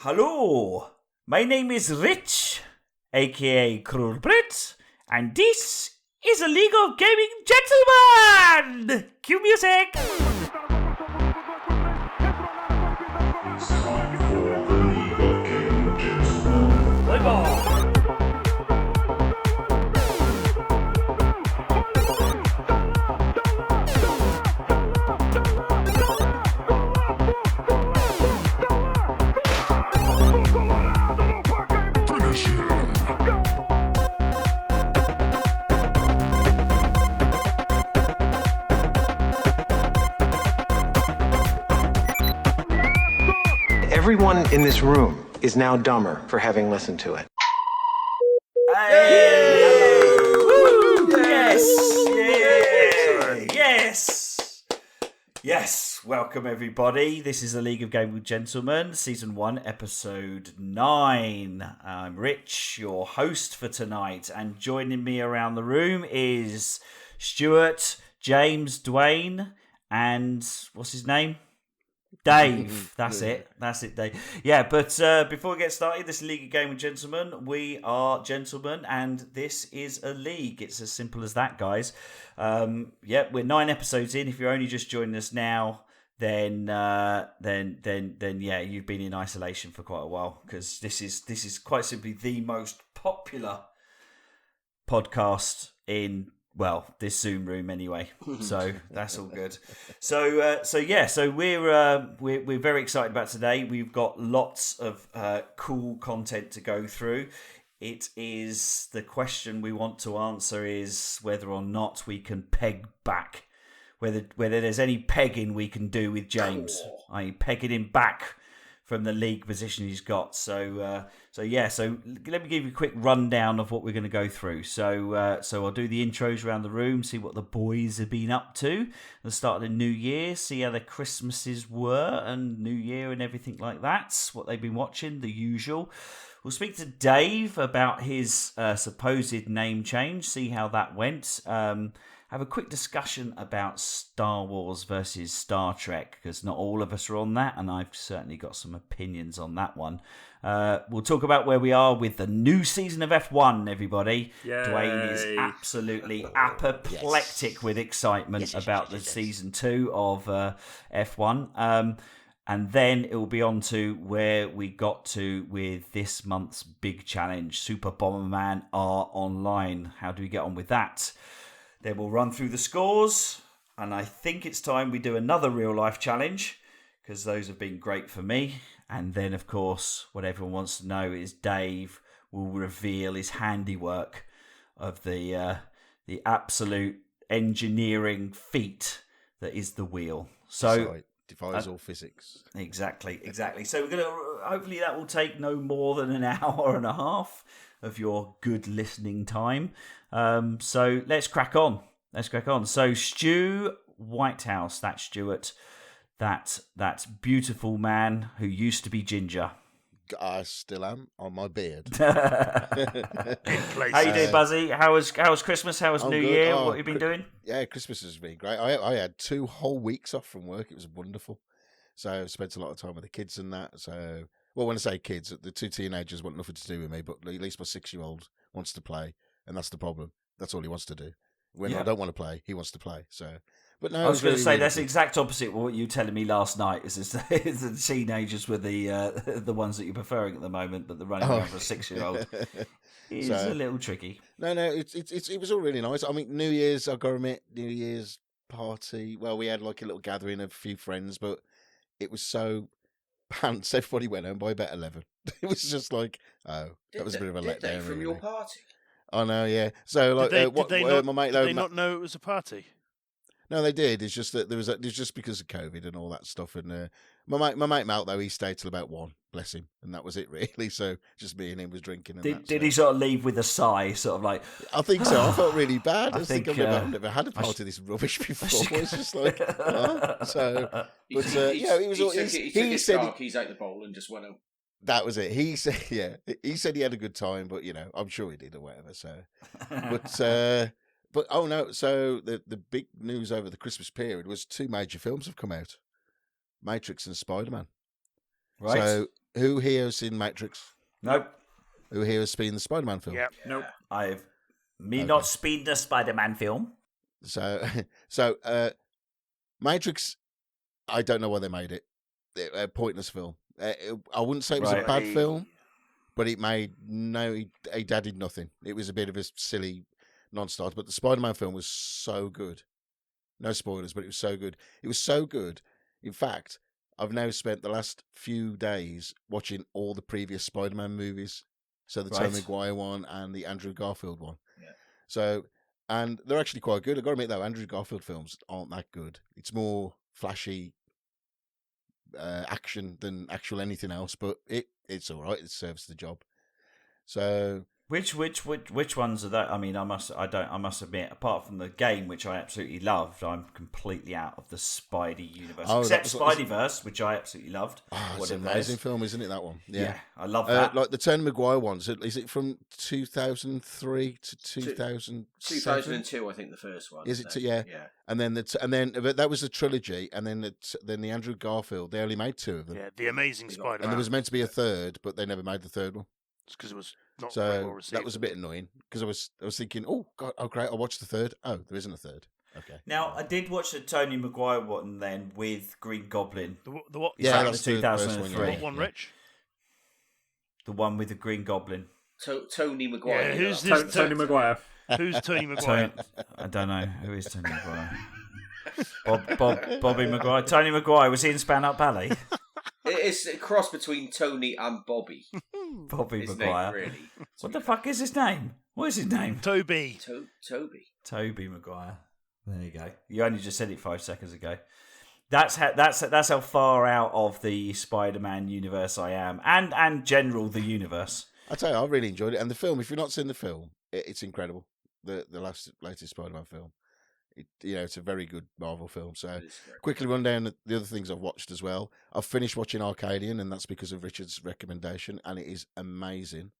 Hello, my name is Rich, aka cruelbrit, and this is a League of Gaming Gentlemen! Cue music! It's time for the League of Gaming Gentlemen. Reborn! Everyone in this room is now dumber for having listened to it. Hey! Woo! Yes! Yeah! Yes! Yes! Welcome everybody. This is the League of Gaming Gentlemen, Season 1, Episode 9. I'm Rich, your host for tonight, and joining me around the room is Stuart, James, Duane, and what's his name? Dave, that's it, Dave. Yeah, but before we get started, this League of Gaming Gentlemen, we are gentlemen, and this is a league. It's as simple as that, guys. We're 9 episodes in. If you're only just joining us now, then yeah, you've been in isolation for quite a while, because this is quite simply the most popular podcast in. Well, this Zoom room anyway, so that's all good. So we're very excited about today. We've got lots of cool content to go through. It is the question we want to answer is whether or not we can peg back, whether there's any pegging we can do with James, i.e. pegging him back from the league position he's got. So let me give you a quick rundown of what we're going to go through. So I'll do the intros around the room, see what the boys have been up to at the start of the new year, see how their Christmases were and New Year and everything like that, what they've been watching, the usual. We'll speak to Dave about his supposed name change, see how that went. Have a quick discussion about Star Wars versus Star Trek, because not all of us are on that, and I've certainly got some opinions on that one. We'll talk about where we are with the new season of F1, everybody. Yay. Duane is absolutely apoplectic with excitement about the season 2 of F1. And then it will be on to where we got to with this month's big challenge, Super Bomberman R Online. How do we get on with that? Then we'll run through the scores, and I think it's time we do another real-life challenge, because those have been great for me. And then, of course, what everyone wants to know is Dave will reveal his handiwork of the absolute engineering feat that is the wheel. So it defies all physics. Exactly. So we're gonna hopefully that will take no more than an hour and a half of your good listening time. So let's crack on. So Stu Whitehouse, that's Stuart, that beautiful man who used to be ginger. I still am on my beard. How you doing, Buzzy? How was Christmas? How was New Year? What have you been doing? Yeah, Christmas has been great. I had 2 whole weeks off from work. It was wonderful. So I spent a lot of time with the kids and that. So, well, when I say kids, the 2 teenagers want nothing to do with me, but at least my 6-year-old wants to play, and that's the problem. That's all he wants to do. When I don't want to play, he wants to play. So, but no, I was going to say really that's good. the exact opposite of what you were telling me last night. Is the teenagers were the ones that you're preferring at the moment, but the running around for a 6-year-old is a little tricky. No, it was all really nice. I mean, New Year's, I've got to admit, New Year's party. Well, we had like a little gathering of a few friends, but it was so pants. Everybody went home by about 11. It was just like, that was a bit of a letdown from really. your party. I know, yeah. So like, Did they not not know it was a party? No, they did. It's just that there was just because of COVID and all that stuff. And my mate Mal, though, he stayed till about 1, bless him, and that was it really. So just me and him was drinking. And Did he sort of leave with a sigh, sort of like? I think so. I felt really bad. I think I've never had a party this rubbish before. It's just like, so. But it was. He said car keys out the bowl and just went home. That was it. He said, he said he had a good time, but I'm sure he did or whatever. So, but oh no. So the big news over the Christmas period was 2 major films have come out: Matrix and Spider-Man. Right. So Who here has seen Matrix? Nope. Who here has seen the Spider-Man film? Yeah. Nope. I've Okay. not seen the Spider-Man film. So, Matrix, I don't know why they made it. A pointless film. I wouldn't say it was a Right. bad film, but it added nothing. It was a bit of a silly non-starter. But the Spider-Man film was so good. No spoilers, but it was so good. It was so good. In fact, I've now spent the last few days watching all the previous Spider-Man movies. So the Right. Tobey Maguire one and the Andrew Garfield one. Yeah. So, and they're actually quite good. I've got to admit, though, Andrew Garfield films aren't that good. It's more flashy action than actual anything else, but it's all right. It serves the job. So, Which ones are that? I mean, I must admit, apart from the game, which I absolutely loved, I'm completely out of the Spidey universe. Oh, Except that was- Spideyverse, which I absolutely loved. it's an Whatever that amazing is. film, isn't it? That one, Yeah, I love that. like the Tobey Maguire ones. Is it from 2003 to 2007? 2002, I think the first one. Is it? then. Yeah. Yeah. And then, but that was a trilogy, and then the Andrew Garfield. They only made 2 of them, Yeah, the Amazing And Spider-Man. and there was meant to be a third, but they never made the third one. because it was not very well So received. that was a bit annoying because I was thinking, oh god, oh great, I'll watch the third. Oh, there isn't a third. Okay. Now, I did watch the Tony Maguire one then with Green Goblin. The what? Is Yeah, that that's the the first one, 2003? yeah. What one, Yeah. Rich? The one with the Green Goblin. Tony Maguire. Yeah, who's you know, this? Tony Maguire. Who's Tony Maguire? I don't know. Who is Tony Maguire? Bobby Maguire. Tony Maguire, was he in Span Up Ballet? It's a cross between Tony and Bobby. Bobby His Maguire. name, really. What the fuck is his name? What is his name? Toby. Toby. Toby Maguire. There you go. You only just said it 5 seconds ago. That's how far out of the Spider-Man universe I am, and general the universe. I tell you, I really enjoyed it, and the film. If you've not seen the film, it's incredible. The latest Spider-Man film. It's a very good Marvel film. So It is great. quickly run down the other things I've watched as well. I've finished watching Arcadian, and that's because of Richard's recommendation, and it is amazing.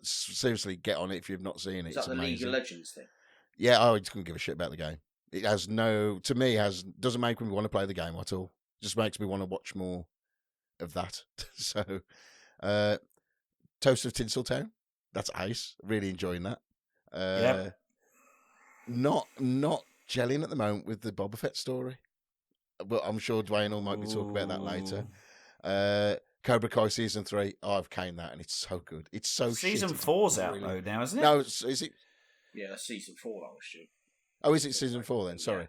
Seriously, get on it if you've not seen it. Is It's that the League amazing. of Legends thing? Yeah, I just couldn't give a shit about the game. It has doesn't make me want to play the game at all. Just makes me want to watch more of that. So, Toast of Tinseltown, that's ace. Really enjoying that. Yep. Not gelling at the moment with the Boba Fett story, but I'm sure Duane might be talking about that later. Cobra Kai season 3, I've caned that, and it's so good. It's so Season shit. It's 4's out brilliant. though now, isn't it? No, is it? Yeah, that's season 4, I was sure. Oh, is it season 4 then? Sorry.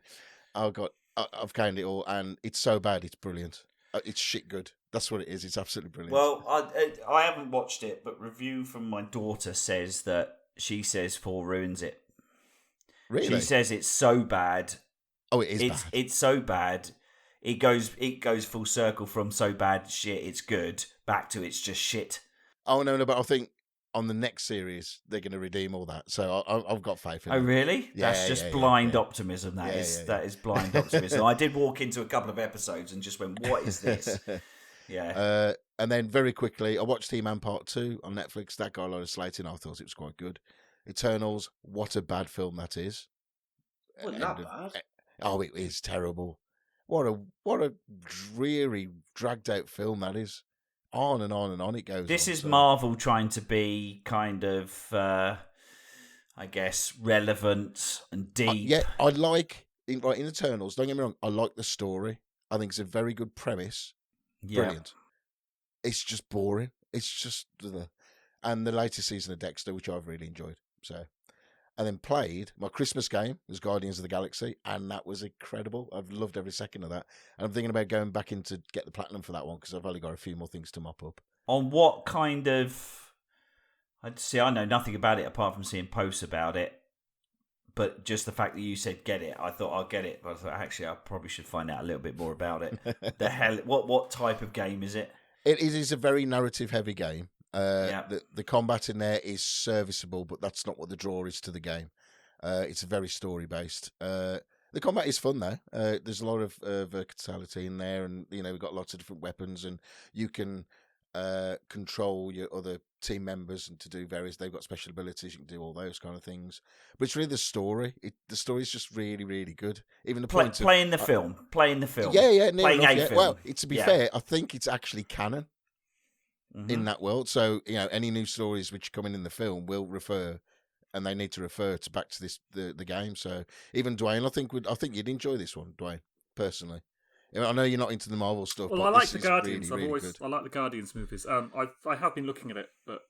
I've caned it all, and it's so bad, it's brilliant. It's shit good. That's what it is. It's absolutely brilliant. Well, I haven't watched it, but review from my daughter says that she says 4 ruins it. really? She says it's so bad. Oh, it is bad. It's so bad. It goes full circle from so bad shit it's good back to it's just shit. Oh, no, but I think on the next series, they're going to redeem all that. So I've got faith in Oh them. really? Yeah, That's just yeah, blind yeah. optimism. That Yeah, is yeah, that is blind optimism. I did walk into a couple of episodes and just went, "What is this?" Yeah. And then very quickly, I watched He-Man Part 2 on Netflix. That got a lot of slating. I thought it was quite good. Eternals, what a bad film that is. Wasn't that bad? Oh, it is terrible. What a dreary, dragged out film that is. On and on and on it goes. This on, is so- Marvel trying to be kind of, I guess, relevant and deep. Yeah, I like in Eternals. Don't get me wrong. I like the story. I think it's a very good premise. Yeah. Brilliant. It's just boring. It's just and the latest season of Dexter, which I've really enjoyed. So, and then played my Christmas game was Guardians of the Galaxy, and that was incredible. I've loved every second of that. And I'm thinking about going back in to get the platinum for that one because I've only got a few more things to mop up. On what kind of? I know nothing about it apart from seeing posts about it. But just the fact that you said get it, I thought I'll get it. But I thought actually I probably should find out a little bit more about it. The hell, what type of game is it? It is a very narrative heavy game. Yeah. The combat in there is serviceable, but that's not what the draw is to the game. It's very story based. The combat is fun though. There's a lot of versatility in there, and we've got lots of different weapons, and you can control your other team members and to do various. They've got special abilities. You can do all those kind of things. But it's really the story. The story is just really, really good. Even the point of Playing the film. Yeah, near Playing enough, a yeah. film. Well, to be fair, I think it's actually canon. in that world. So any new stories which come in the film will refer, and they need to refer to back to the game. So even Duane, I think you'd enjoy this one, Duane, personally. I know you're not into the Marvel stuff. Well, but I like this the is Guardians. Really, really good. I like the Guardians movies. I have been looking at it, but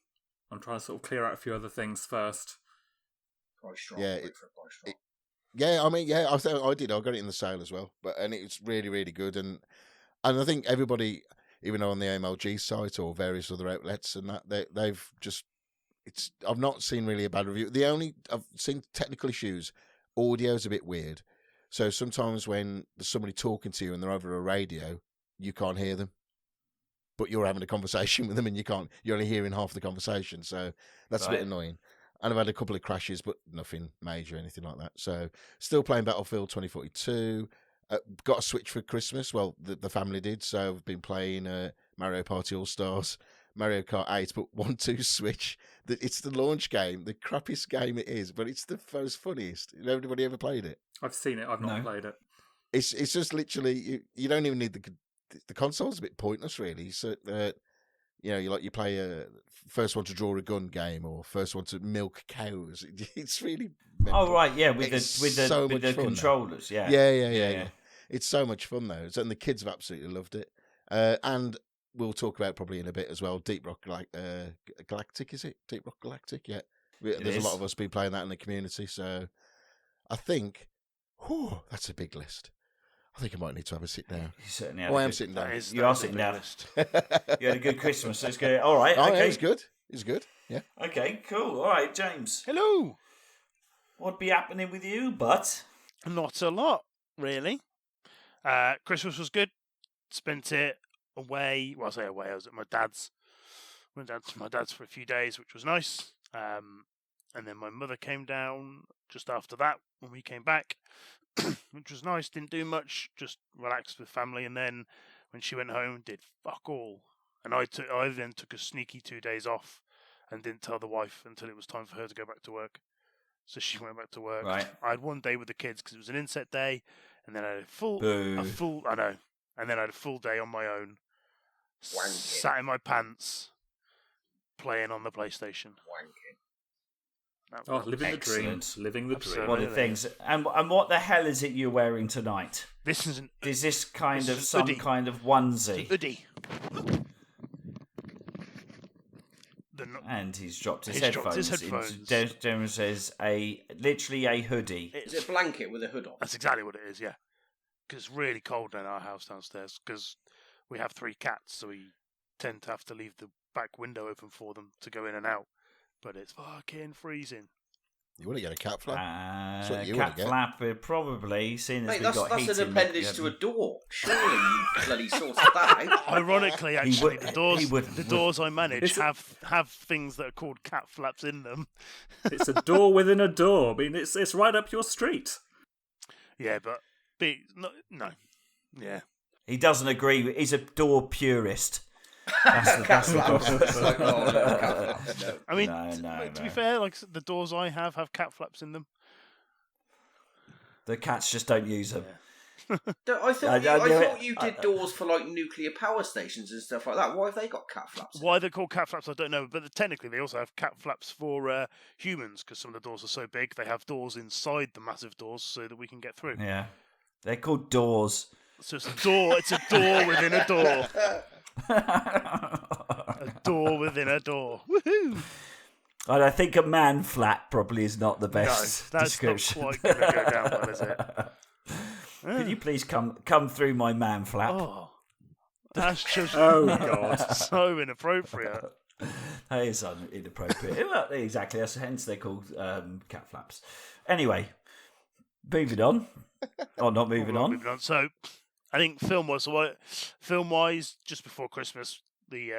I'm trying to sort of clear out a few other things first. Quite strong. Yeah, I did. I got it in the sale as well, and it's really, really good. And I think everybody, even on the MLG site or various other outlets, and that they've just, I've not seen really a bad review. I've seen technical issues. Audio's a bit weird. So sometimes when there's somebody talking to you and they're over a radio, you can't hear them, but you're having a conversation with them and you're only hearing half the conversation. So that's a bit annoying. And I've had a couple of crashes, but nothing major, anything like that. So still playing Battlefield 2042. Got a Switch for Christmas. Well, the family did. So I've been playing Mario Party All-Stars, Mario Kart 8, but 1-2 Switch. It's the launch game, the crappiest game it is, but it's the most funniest. Everybody ever played it? I've seen it. I've not played it. It's just literally you don't even need the console's a bit pointless really. So you play a first one to draw a gun game or first one to milk cows. It's really mental. Oh right, yeah, with the controllers, yeah. It's so much fun though, and the kids have absolutely loved it. And we'll talk about probably in a bit as well. Deep Rock Galactic, is it? Deep Rock Galactic, yeah. There's a lot of us been playing that in the community, so I think, that's a big list. I think I might need to have a sit down. You certainly I am sitting down. You are sitting down. You had a good Christmas, so it's good. All right, okay. Yeah, it's good. Yeah. Okay, cool. All right, James. Hello. What'd be happening with you, but? Not a lot, really. Christmas was good. Spent it away. Well, I say away. I was at my dad's. Went down to my dad's for a few days, which was nice. And then my mother came down just after that when we came back, which was nice. Didn't do much, just relaxed with family. And then when she went home, did fuck all. And I then took a sneaky 2 days off and didn't tell the wife until it was time for her to go back to work. So she went back to work. Right. I had 1 day with the kids because it was an inset day, and then I had a full and then I had a full day on my own. Wanking. Sat in my pants, playing on the PlayStation. Living the dream. Living the dream. What are things? And what the hell is it you're wearing tonight? This is Is this kind of some hoodie. kind of onesie? Hoodie. And he's dropped his He's headphones. dropped his headphones. Jeremy says literally a hoodie. Is it a blanket with a hood on? That's exactly what it is, yeah. Because it's really cold in our house downstairs because we have 3 cats, so we tend to have to leave the back window open for them to go in and out. But it's fucking freezing. You want to get a cat flap? Cat want to get. flap, probably, seeing as Mate, we've that's got heating. an appendage to a door. Surely you bloody sorted that out. Ironically, actually, the doors I manage It's have things that are called cat flaps in them. It's a door within a door. I mean, it's right up your street. Yeah, but no. Yeah. He doesn't agree. He's a door purist. That's the problem. I mean, to be fair, like the doors I have cat flaps in them. The cats just don't use them. I thought you did doors for like nuclear power stations and stuff like that. Why have they got cat flaps? Why they're called cat flaps, I don't know. But technically, they also have cat flaps for humans because some of the doors are so big. They have doors inside the massive doors so that we can get through. Yeah, they're called doors. So it's a door. It's a door within a door. A door within a door. Woohoo! And I think a man flap probably is not the best description. Not quite going to go down well, is it? Could you please come through my man flap? Oh, that's just God, so inappropriate. That is inappropriate. Well, exactly. Hence they're called cat flaps. Anyway, moving on. Or not moving on. Moving on. So, I think film-wise, just before Christmas, we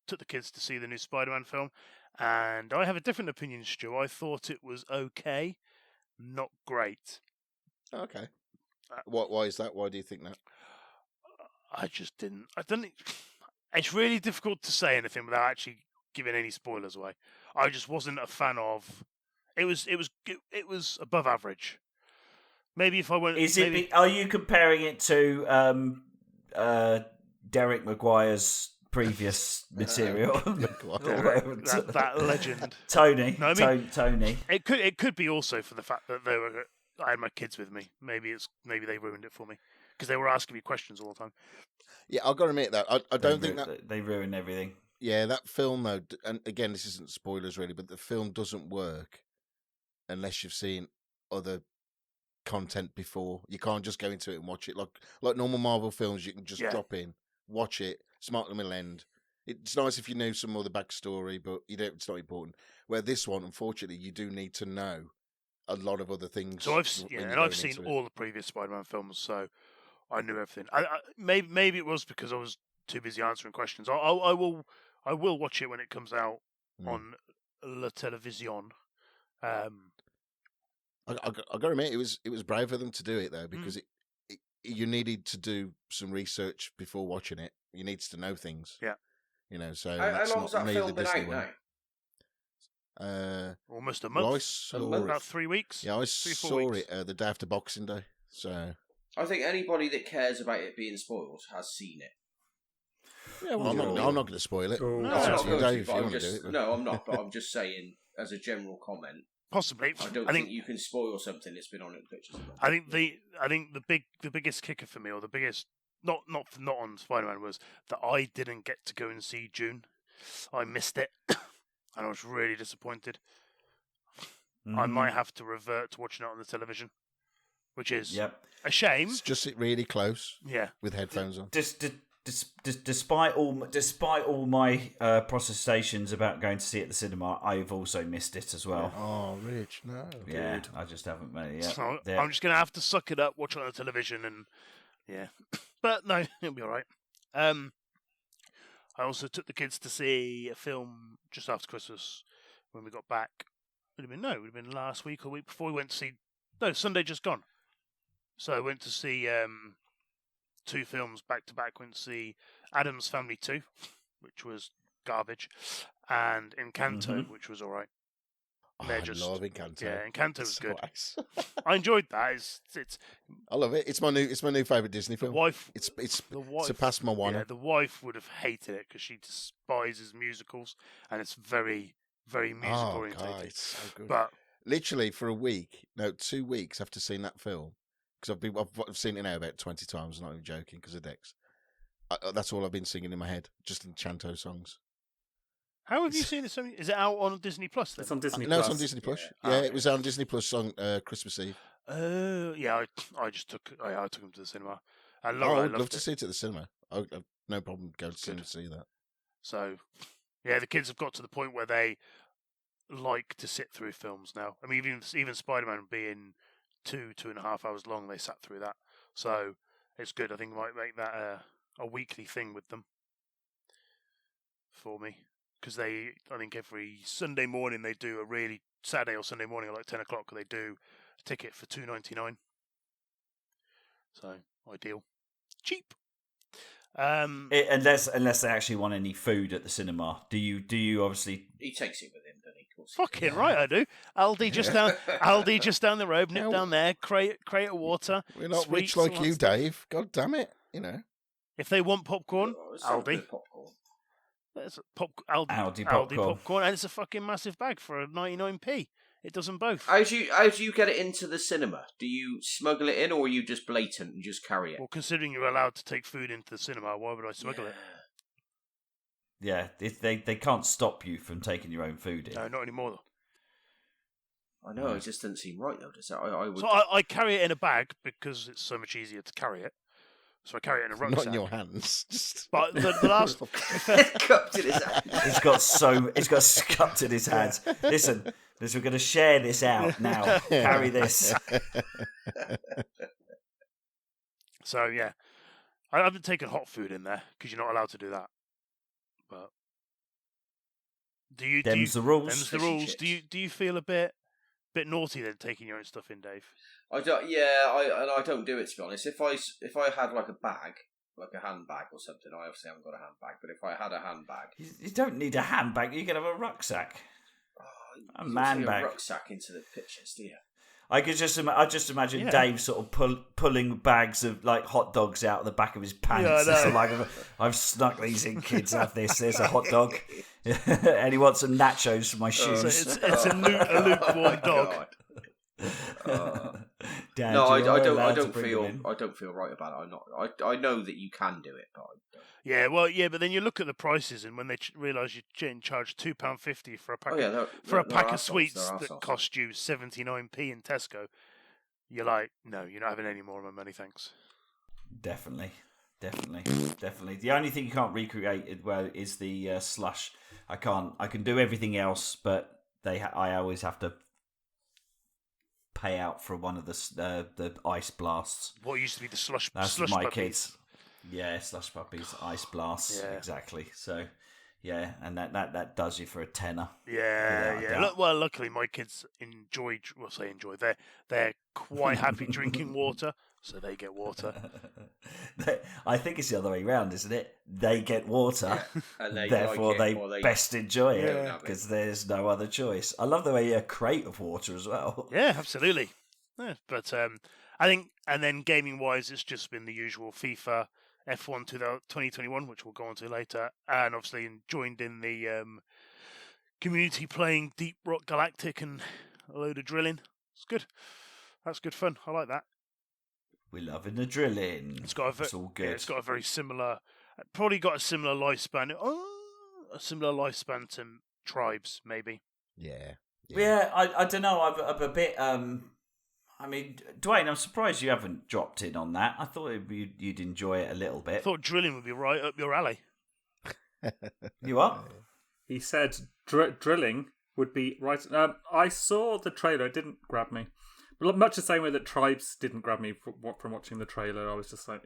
took the kids to see the new Spider-Man film, and I have a different opinion, Stu. I thought it was okay, not great. Okay. Why is that? Why do you think that? I just didn't. I don't. It's really difficult to say anything without actually giving any spoilers away. I just wasn't a fan of. It was above average. Maybe if I went. Are you comparing it to Derek Maguire's previous material. that legend. Tony. No, I mean, Tony. It could be also for the fact that I had my kids with me. Maybe they ruined it for me because they were asking me questions all the time. Yeah, I've got to admit that I don't think that they ruin everything. Yeah, that film though, and again, this isn't spoilers really, but the film doesn't work unless you've seen other content before. You can't just go into it and watch it like normal Marvel films. You can just drop in, watch it, smart in the middle end. It's nice if you know some other backstory, but you don't. It's not important. Where this one, unfortunately, you do need to know a lot of other things. So I've seen all the previous Spider-Man films, so I knew everything. Maybe it was because I was too busy answering questions. I will watch it when it comes out on La Television. I got to admit, it was brave of them to do it though, because you needed to do some research before watching it. You needed to know things. Yeah. You know, so how long's that film been out now? Almost a month. About 3 weeks. Yeah, I saw it the day after Boxing Day. So I think anybody that cares about it being spoiled has seen it. Yeah, well, I'm not going to spoil it. No, I'm not. But I'm just saying, as a general comment. Possibly. I don't think you can spoil something that's been on in pictures. I think the biggest kicker for me, or the biggest not on Spider-Man, was that I didn't get to go and see June. I missed it, and I was really disappointed. I might have to revert to watching it on the television, which is a shame. It's just really close. Yeah, with headphones on. Despite all my protestations about going to see it at the cinema, I've also missed it as well. Oh, Rich, no. Yeah, I just haven't made it yet. So I'm just going to have to suck it up, watch it on the television, and but no, it'll be all right. I also took the kids to see a film just after Christmas when we got back. It would have been last week or week before. We went to see Sunday just gone. So I went to see 2 films back to back. Went to see Addams Family 2, which was garbage, and Encanto, which was all right. I love Encanto. Yeah, Encanto was good. Nice. I enjoyed that. It's. I love it. It's my new favorite Disney film. It's surpassed my one. Yeah, the wife would have hated it because she despises musicals, and it's very, very music oriented. God, it's so good. But literally for 2 weeks after seeing that film, because I've seen it now about 20 times. I'm not even joking because of Dex. That's all I've been singing in my head, just Enchanto songs. How have you seen it? Is it out on Disney Plus? It's on Disney. No, it's on Disney Plus. Yeah, it was on Disney Plus on Christmas Eve. Yeah. I just took him to the cinema. I'd love to see it at the cinema. I've no problem going to see that. So, yeah, the kids have got to the point where they like to sit through films now. I mean, even Spider-Man being 2.5 hours long, they sat through that. So it's good. I think I might make that a weekly thing with them for me. Because I think every Sunday morning they do Saturday or Sunday morning at like 10 o'clock, they do a ticket for $2.99. So ideal, cheap. Unless they actually want any food at the cinema, do you obviously? He takes it with him, doesn't he? Fucking right, I do. Aldi just down the road, nip down there, crate of water. We're not rich like you, Dave. God damn it, If they want popcorn, Aldi. Popcorn. There's Aldi popcorn, and it's a fucking massive bag for 99p. It does them both. How do you get it into the cinema? Do you smuggle it in, or are you just blatant and just carry it? Well, considering you're allowed to take food into the cinema, why would I smuggle it? Yeah, they can't stop you from taking your own food in. No, not anymore though. I know, it just doesn't seem right though, does it? I would... So I carry it in a bag because it's so much easier to carry it. So I carry it in a rucksack. Not in your hands. Just... But the last... It's cupped in his hand. It's got cupped in his hands. Listen, we're going to share this out now. Carry this. So, yeah. I haven't taken hot food in there because you're not allowed to do that. But Them's the rules. Them's the rules. Do you feel a bit naughty then taking your own stuff in, Dave? I don't. Yeah, I don't do it, to be honest. If I had like a bag, like a handbag or something, I obviously haven't got a handbag. But if I had a handbag, you don't need a handbag. You can have a rucksack. A man bag. A rucksack into the pictures, do you? I just imagine Dave sort of pulling bags of like hot dogs out of the back of his pants. Yeah, I know. So like, I've snuck these in, kids. Have this. There's a hot dog, and he wants some nachos for my shoes. So it's a lukewarm dog. Dad, No, I I don't feel right about it. I know that you can do it, but I don't. Yeah, but then you look at the prices, and when they realise you're charge £2.50 for a pack for a pack of sweets that cost you 79p in Tesco, you're like, no, you're not having any more of my money, thanks. Definitely. The only thing you can't recreate is the slush. I can do everything else, but I always have to pay out for one of the ice blasts. What used to be the slush. That's slush my puppies. Kids. Yeah, slush puppies, ice blasts, exactly. So, yeah, and that does you for a tenner. Yeah. Well, luckily my kids enjoy. They're quite happy drinking water, so they get water. I think it's the other way around, isn't it? They get water, and therefore they best enjoy it because there's no other choice. I love the way you crate of water as well. Yeah, absolutely. Yeah, but I think, and then gaming wise, it's just been the usual FIFA F1 2021, which we'll go on to later, and obviously joined in the community playing Deep Rock Galactic and a load of drilling. It's good. That's good fun. I like that. We're loving the drilling. It's all good. Yeah, it's got a very similar, probably got a similar lifespan. A similar lifespan to Tribes, maybe. Yeah. I don't know. I'm a bit. I mean, Duane, I'm surprised you haven't dropped in on that. I thought you'd enjoy it a little bit. I thought drilling would be right up your alley. You what? He said drilling would be right. I saw the trailer. It didn't grab me. Much the same way that Tribes didn't grab me from watching the trailer. I was just like,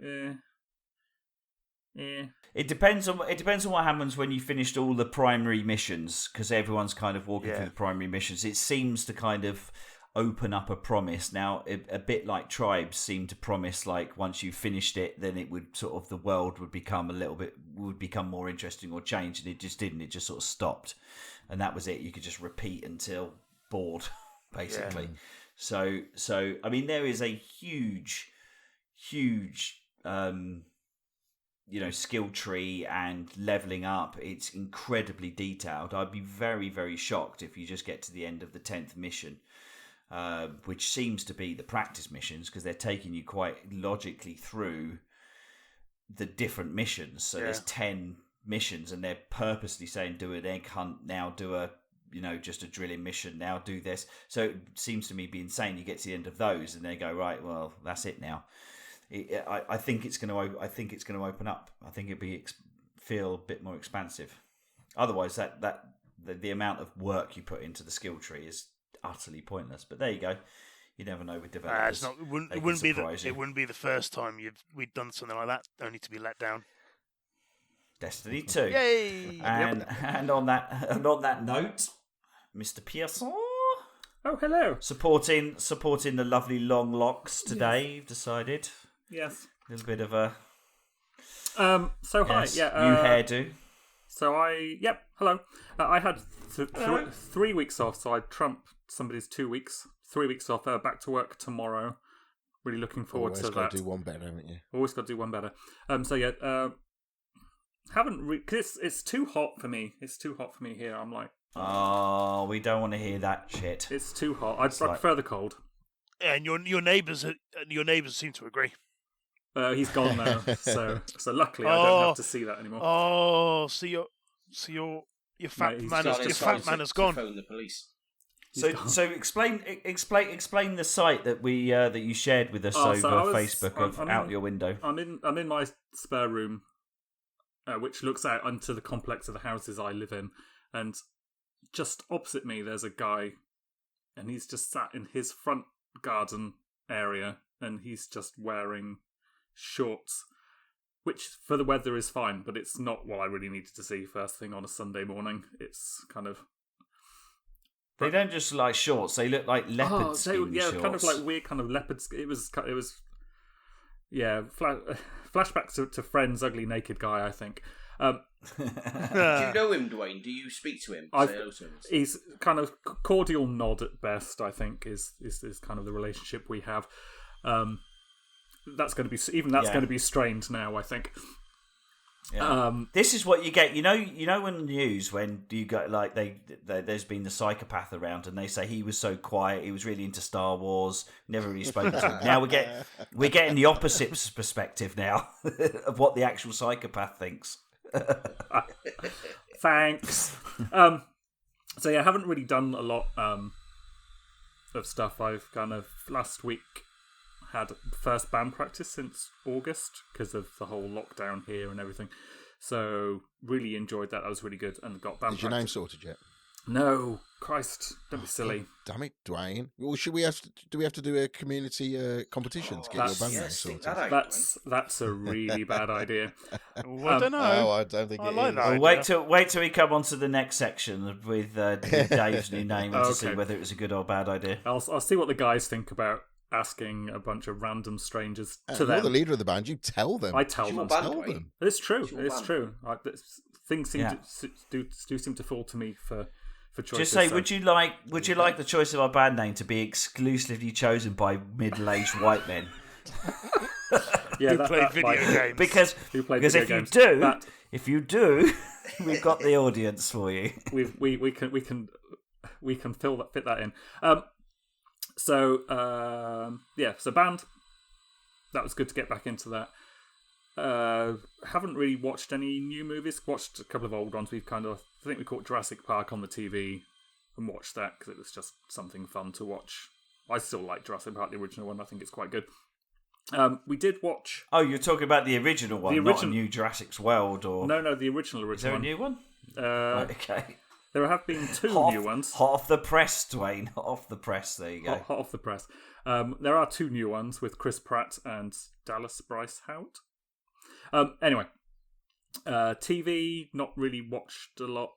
It depends on what happens when you finished all the primary missions, because everyone's kind of walking through the primary missions. It seems to kind of open up a promise. Now, a bit like Tribes seemed to promise, like once you finished it, then it would sort of, the world would become more interesting or change, and it just didn't. It just sort of stopped, and that was it. You could just repeat until bored, basically. Yeah. So I mean, there is a huge skill tree and leveling up. It's incredibly detailed. I'd be very, very shocked if you just get to the end of the 10th mission, which seems to be the practice missions, because they're taking you quite logically through the different missions. So there's 10 missions, and they're purposely saying, do an egg hunt now, do a just a drilling mission now, do this. So it seems to me be insane. You get to the end of those, and they go, right, well, that's it now. I think it's going to open up. I think it'd feel a bit more expansive. Otherwise, the amount of work you put into the skill tree is utterly pointless. But there you go. You never know with developers. It wouldn't be the first time we'd done something like that, only to be let down. Destiny 2. Yay! And on that note, Mr. Pearson. Oh, hello. Supporting the lovely long locks today. You've decided. Yes. A little bit of a. So hi. Yes, yeah. New hairdo. So hello. I had 3 weeks off, so I trumped somebody's 2 weeks. 3 weeks off. Back to work tomorrow. Really looking forward to that. Always got to do one better, haven't you? Always got to do one better. Because it's too hot for me. It's too hot for me here. I'm like, oh, we don't want to hear that shit. It's too hot. I prefer the cold. And your neighbours seem to agree. He's gone now, so luckily I don't have to see that anymore. Oh, so your fat man has gone. Phone the police. So explain the site that that you shared with us over Facebook of Out Your Window. I'm in my spare room, which looks out onto the complex of the houses I live in, and just opposite me there's a guy, and he's just sat in his front garden area, and he's just wearing shorts, which for the weather is fine, but it's not what I really needed to see first thing on a Sunday morning. It's kind of... They don't just look like shorts, they look like leopard skin shorts. Kind of like weird kind of leopard skin. It was flashback to Friends' ugly naked guy, I think. Do you know him, Duane? Do you speak to him? Say hello to him? He's kind of cordial nod at best, I think, is kind of the relationship we have. That's going to be going to be strained now, I think. Yeah. This is what you get. You know, in the news when you got like there's been the psychopath around, and they say he was so quiet, he was really into Star Wars, never really spoken to him. Now we're getting the opposite perspective now of what the actual psychopath thinks. Thanks. So yeah, I haven't really done a lot of stuff. I've kind of last week had first band practice since August because of the whole lockdown here and everything. So really enjoyed that. That was really good, and got band. Is your name sorted yet? No, Christ, don't be silly. Damn it, Duane. Well, do we have to do a community competition to get your band name sorted? That's a really bad idea. Well, I don't know. Oh, I don't think I it like is. that. Well, wait till we come on to the next section with Dave's new name and to see whether it was a good or bad idea. I'll see what the guys think about asking a bunch of random strangers to them. You're the leader of the band. You tell them. I tell them. Tell them. It's true. It's true. Things seem to fall to me for choices. Just say, would you like the choice of our band name to be exclusively chosen by middle-aged white men? Who play video games? Because if you do, we've got the audience for you. We can fit that in. So band. That was good to get back into that. Haven't really watched any new movies. Watched a couple of old ones. I think we caught Jurassic Park on the TV and watched that because it was just something fun to watch. I still like Jurassic Park, the original one. I think it's quite good. We did watch. Oh, you're talking about the original one, not a new Jurassic's World, or no, the original. Is there a new one? Right, okay. There have been two new ones. Hot off the press, Duane. Hot off the press. There you go. Hot off the press. There are two new ones with Chris Pratt and Dallas Bryce Howard. Anyway, TV, not really watched a lot.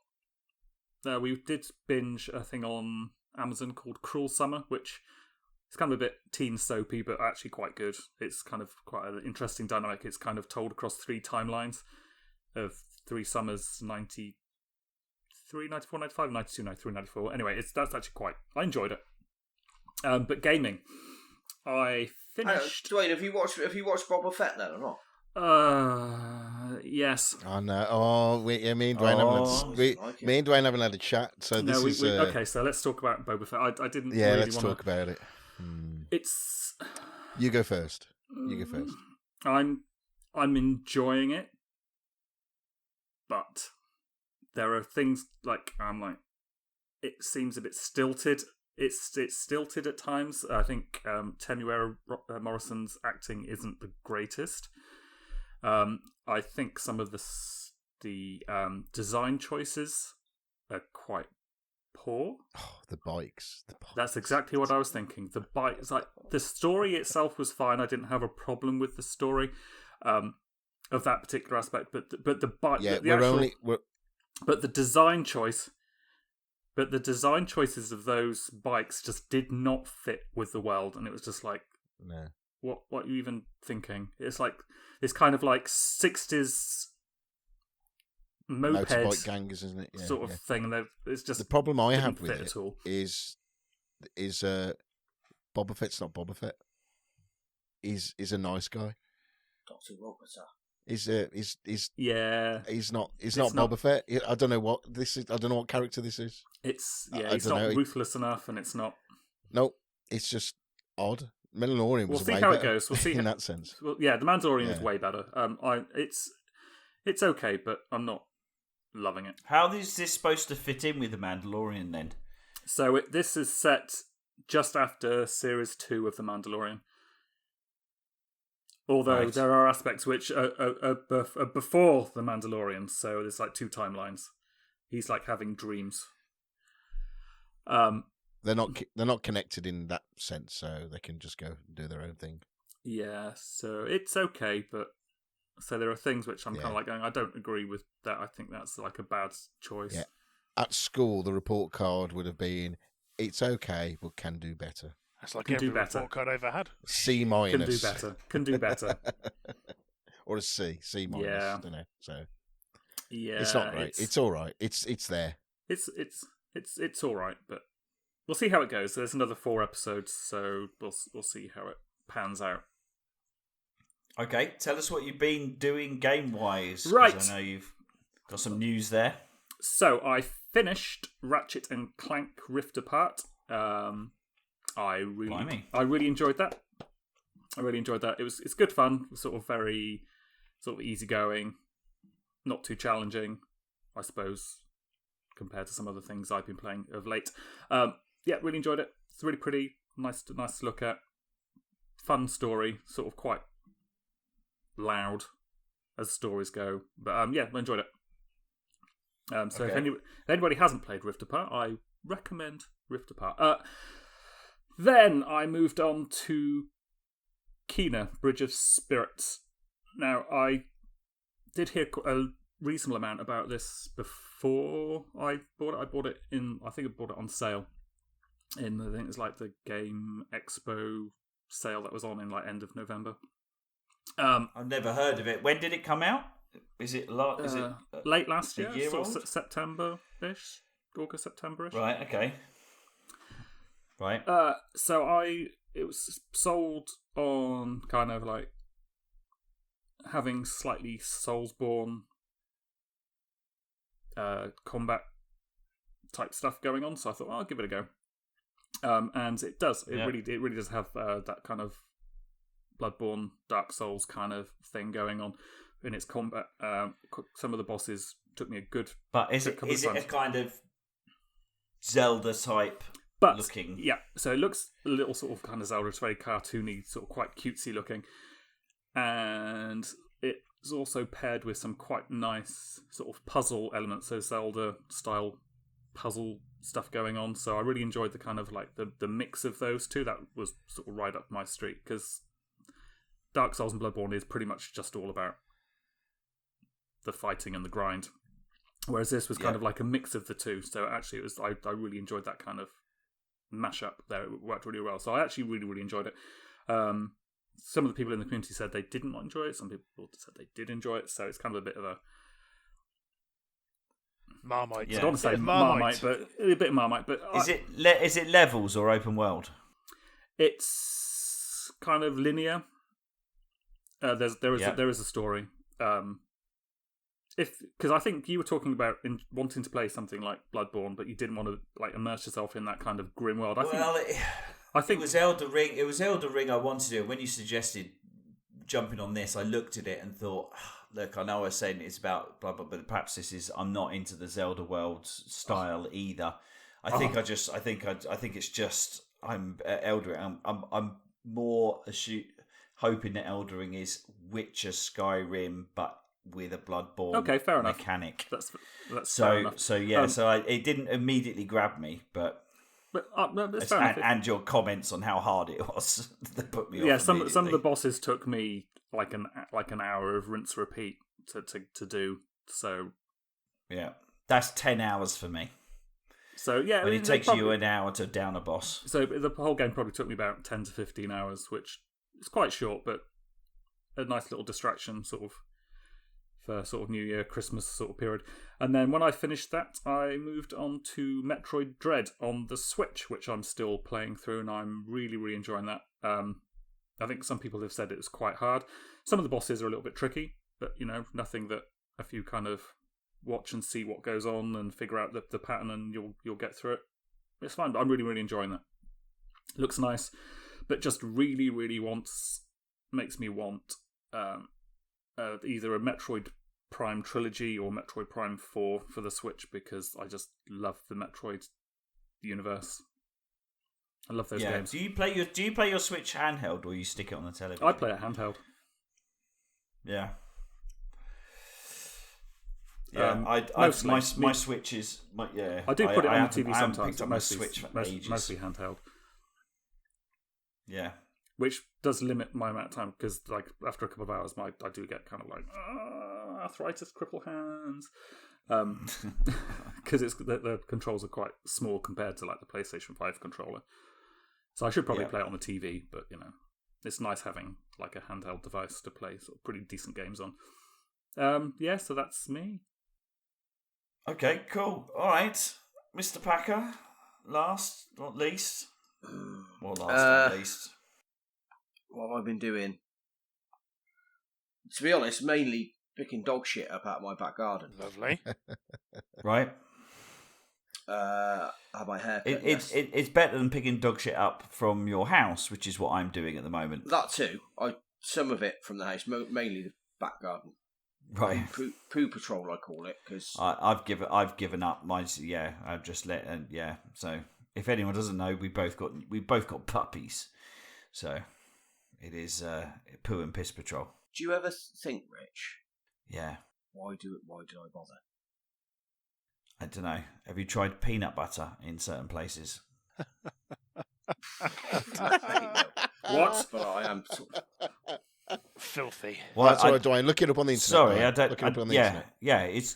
We did binge a thing on Amazon called Cruel Summer, which is kind of a bit teen soapy, but actually quite good. It's kind of quite an interesting dynamic. It's kind of told across 3 timelines of 3 summers, 93, 94, 95, 92, 93, 94. Anyway, that's actually quite... I enjoyed it. But gaming, I finished... Duane, have you watched Boba Fett then or not? Yes. Oh no! Oh, me and Duane haven't had a chat. So this is okay. So let's talk about Boba Fett. I didn't. Yeah, really let's talk about it. It's. You go first. I'm enjoying it, but there are things like it seems a bit stilted. It's stilted at times. I think Temuera Morrison's acting isn't the greatest. I think some of the design choices are quite poor. Oh, the bikes. That's exactly what I was thinking. The bikes, like the story itself was fine. I didn't have a problem with the story of that particular aspect. But the bike, yeah, but the design choice. But the design choices of those bikes just did not fit with the world, and it was just like, no. What are you even thinking? It's like this kind of like 60s moped motorbike gangs, isn't it? Yeah, sort of thing. And it's just the problem I have with it is Boba Fett's not Boba Fett. He's a nice guy. Dr. Roberta. He's not It's Boba Fett. I don't know what this is. I don't know what character this is. It's he's not ruthless enough, and it's not. No, it's just odd. Mandalorian was We'll see way how better it goes. We'll see in that sense. Well, yeah, the Mandalorian is way better. It's okay, but I'm not loving it. How is this supposed to fit in with the Mandalorian then? So this is set just after Series 2 of the Mandalorian. Although there are aspects which are before the Mandalorian, so there's like 2 timelines. He's like having dreams. They're not connected in that sense, so they can just go and do their own thing. Yeah, so it's okay, but so there are things which I'm kind of like going, I don't agree with that. I think that's like a bad choice. Yeah. At school, the report card would have been, it's okay, but can do better. That's like every report card I ever had. C-. Can do better. Or a C minus. Yeah. I don't know. So Yeah, It's not great. It's all right. It's there. It's all right, but we'll see how it goes. There's another 4 episodes, so we'll see how it pans out. Okay, tell us what you've been doing game-wise. 'cause Right. I know you've got some news there. So I finished Ratchet and Clank Rift Apart. I really enjoyed that. It's good fun. Sort of very sort of easygoing, not too challenging, I suppose, compared to some other things I've been playing of late. Really enjoyed it. It's really pretty, nice to look at. Fun story, sort of quite loud as stories go. But I enjoyed it. So Okay. if anybody hasn't played Rift Apart, I recommend Rift Apart. Then I moved on to Kena, Bridge of Spirits. Now, I did hear a reasonable amount about this before I bought it. I bought it on sale. I think it was like the Game Expo sale that was on in like end of November. I've never heard of it. When did it come out? Is it late last year? year sort of old? September-ish? August, September-ish? Right, okay. Right. It was sold on kind of like having slightly Soulsborne combat type stuff going on, so I thought, I'll give it a go. And it does. It really does have that kind of Bloodborne, Dark Souls kind of thing going on in its combat. Some of the bosses took me a good. But is it a kind of Zelda type looking? Yeah, so it looks a little sort of kind of Zelda. It's very cartoony, sort of quite cutesy looking, and it's also paired with some quite nice sort of puzzle elements, so Zelda style puzzle stuff going on. So I really enjoyed the kind of like the mix of those two. That was sort of right up my street, because Dark Souls and Bloodborne is pretty much just all about the fighting and the grind, whereas this was kind of like a mix of the two. So actually, I really enjoyed that kind of mashup there. It worked really well. So I actually really enjoyed it. Some of the people in the community said they didn't enjoy it. Some people said they did enjoy it. So it's kind of a bit of a Marmite. I don't want to say Marmite, but a bit of Marmite. But is it levels or open world? It's kind of linear. There is a story. Because I think you were talking about wanting to play something like Bloodborne, but you didn't want to like immerse yourself in that kind of grim world. I think it was Elder Ring. It was Elder Ring I wanted to do. When you suggested jumping on this, I looked at it and thought, look, I know I was saying it's about blah blah, but perhaps this is. I'm not into the Zelda world style either. I think it's just I'm Elder Ring. I'm more hoping that Elder Ring is Witcher Skyrim, but with a Bloodborne fair enough. mechanic. That's fair enough. It didn't immediately grab me, but that's fair enough. And your comments on how hard it was that put me off. Yeah, some of the bosses took me like an hour of rinse repeat to do. So yeah, that's 10 hours for me. So yeah, when it takes you an hour to down a boss. So the whole game probably took me about 10 to 15 hours, which is quite short, but a nice little distraction sort of for sort of New Year, Christmas sort of period. And then when I finished that, I moved on to Metroid Dread on the Switch, which I'm still playing through, and I'm really enjoying that. I think some people have said it was quite hard. Some of the bosses are a little bit tricky, but nothing that if you kind of watch and see what goes on and figure out the pattern, and you'll get through it. It's fun, but I'm really enjoying that. Looks nice, but just really makes me want either a Metroid Prime trilogy or Metroid Prime 4 for the Switch, because I just love the Metroid universe. I love those games. Do you play your Switch handheld, or you stick it on the television? I play it handheld. Yeah. Yeah, my Switch is I do put it on the TV sometimes. I haven't picked up my mostly, Switch for ages. Mostly handheld. Yeah. Which does limit my amount of time, because like after a couple of hours, I do get kind of like arthritis, cripple hands, because the controls are quite small compared to like the PlayStation 5 controller. So I should probably play it on the TV, but it's nice having like a handheld device to play sort of pretty decent games on. So that's me. Okay, cool. All right, Mr. Packer, last not least. Or last not least. What have I been doing? To be honest, mainly picking dog shit up out of my back garden. Lovely. Right. Had my hair cut. It's better than picking dog shit up from your house, which is what I'm doing at the moment. That too. Some of it from the house, mainly the back garden. Right. Poo patrol, I call it, because I've given up. I've just let So if anyone doesn't know, we both got puppies, so it is poo and piss patrol. Do you ever think, Rich? Yeah. Why did I bother? I don't know. Have you tried peanut butter in certain places? What? But I am sort of... Filthy. Well, That's all right, Duane. Look it up on the internet. Sorry, Duane. I don't. Look it up on the yeah, internet. yeah. It's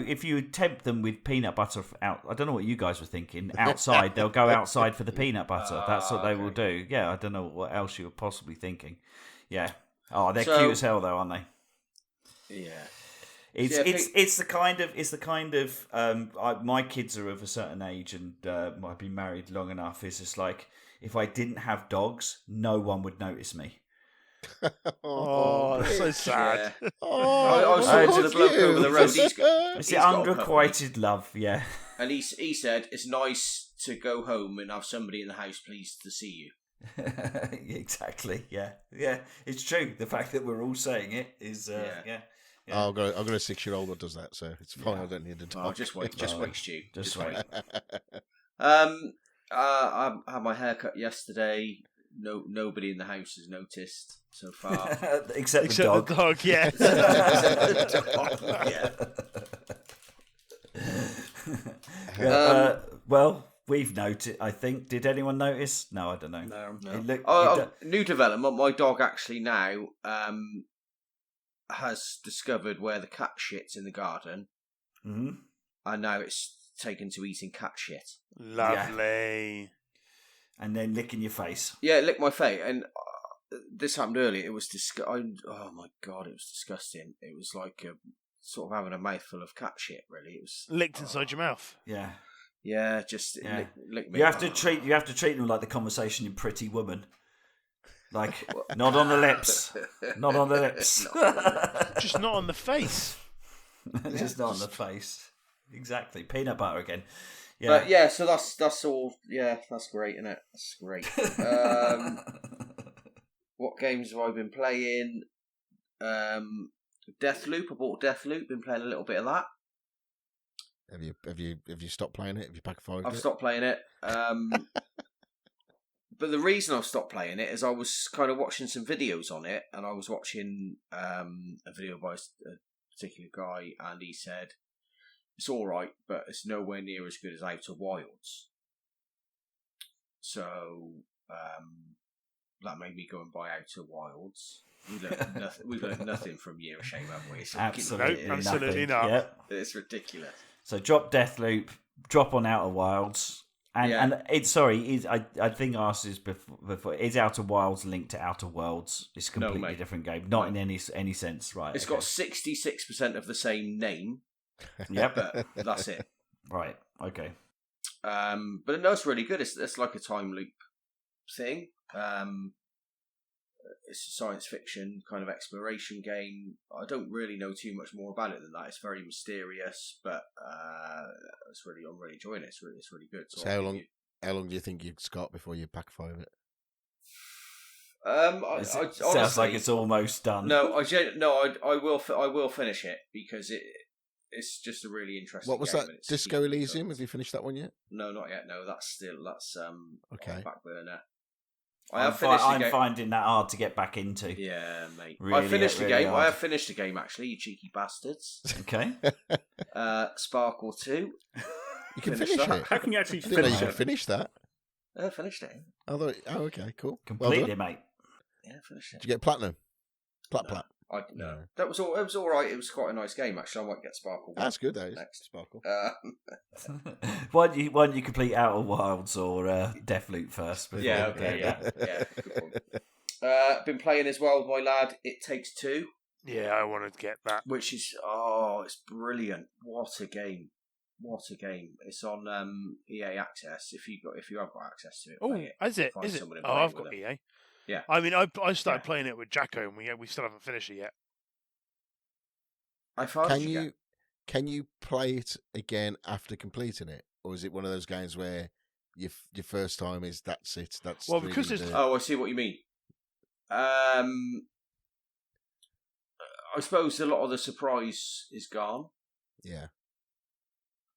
if you tempt them with peanut butter out, I don't know what you guys were thinking. Outside, they'll go outside for the peanut butter. That's what they will do. Yeah, I don't know what else you were possibly thinking. Yeah. Oh, they're cute as hell, though, aren't they? Yeah. It's the kind of my kids are of a certain age and might be married long enough. It's just like, if I didn't have dogs, no one would notice me. Oh, that's so sad. Yeah. I was talking to the bloke over the road. It's the unrequited love, yeah. And he said, it's nice to go home and have somebody in the house pleased to see you. Exactly, yeah. It's true. The fact that we're all saying it is, yeah. Oh, I've got a 6-year-old that does that, so it's fine. I don't need a dog. Oh, just wait, Stu. Just wait. I had my hair cut yesterday. Nobody in the house has noticed so far. Except the dog. The dog, yeah. Well, we've noticed, I think. Did anyone notice? No, I don't know. No. New development. My dog actually now has discovered where the cat shits in the garden. Mm-hmm. And now it's taken to eating cat shit. Lovely. Yeah. And then licking your face. Yeah, it licked my face. And this happened earlier. It was oh my God, it was disgusting. It was like sort of having a mouthful of cat shit, really. It was licked inside your mouth. Yeah. Yeah, just lick me. You have to treat them like the conversation in Pretty Woman. Like, not on the lips. Not on the lips. Just not on the face. Just not on the face. Exactly. Peanut butter again. Yeah. But yeah, so that's all. Yeah, that's great, isn't it? That's great. What games have I been playing? Deathloop. I bought Deathloop. Been playing a little bit of that. Have you stopped playing it? Have you pacified it? I've stopped playing it. But the reason I've stopped playing it is I was kind of watching some videos on it, and I was watching a video by a particular guy, and he said it's all right, but it's nowhere near as good as Outer Wilds. So that made me go and buy Outer Wilds. We've learned nothing from Year of Shame, haven't we? Absolutely not. Yep. It's ridiculous. So drop Deathloop, drop on Outer Wilds. And it's I think I asked this before. Is Outer Wilds linked to Outer Worlds? It's a completely different game, not in any sense, right? It's got 66% of the same name. Yep, but that's it. Right. Okay. But no, it's really good. It's like a time loop thing. It's a science fiction kind of exploration game. I don't really know too much more about it than that. It's very mysterious, but I'm really enjoying it. It's really good. So how long do you think you've got before you pack 5 it? It sounds like it's almost done. No, I will finish it because it's just a really interesting. What was game, that? Disco Elysium? Have you finished that one yet? No, not yet. No, that's okay. on back burner. I'm finding that hard to get back into. Yeah, mate. Really, I finished the game. hard. I have finished the game, actually, you cheeky bastards. Okay. Sparkle 2. You can finish it. How can you actually I didn't know finish you it? could finish that. I finished it. Oh, okay, cool. Completely, Well done. mate. Yeah, finished it. Did you get platinum? Plat. No. That was all. It was all right. It was quite a nice game, actually. I might get Sparkle. That's good, though. Next. Sparkle. Why don't you complete Outer Wilds or Deathloop first? Before Okay. Yeah. Good point. Been playing as well with my lad. It Takes Two. Yeah, I want to get that. which is it's brilliant. What a game! What a game! It's on EA Access. If you have got access to it, Oh, play it. is it? Find Is it? someone and Oh, play it I've with got them. EA. Yeah. I mean, I started Yeah. playing it with Jacko, and we still haven't finished it yet. How far Can did you you can you play it again after completing it, or is it one of those games where your first time is that's it? That's Well, because really it's- get? Oh, I see what you mean. I suppose a lot of the surprise is gone, yeah.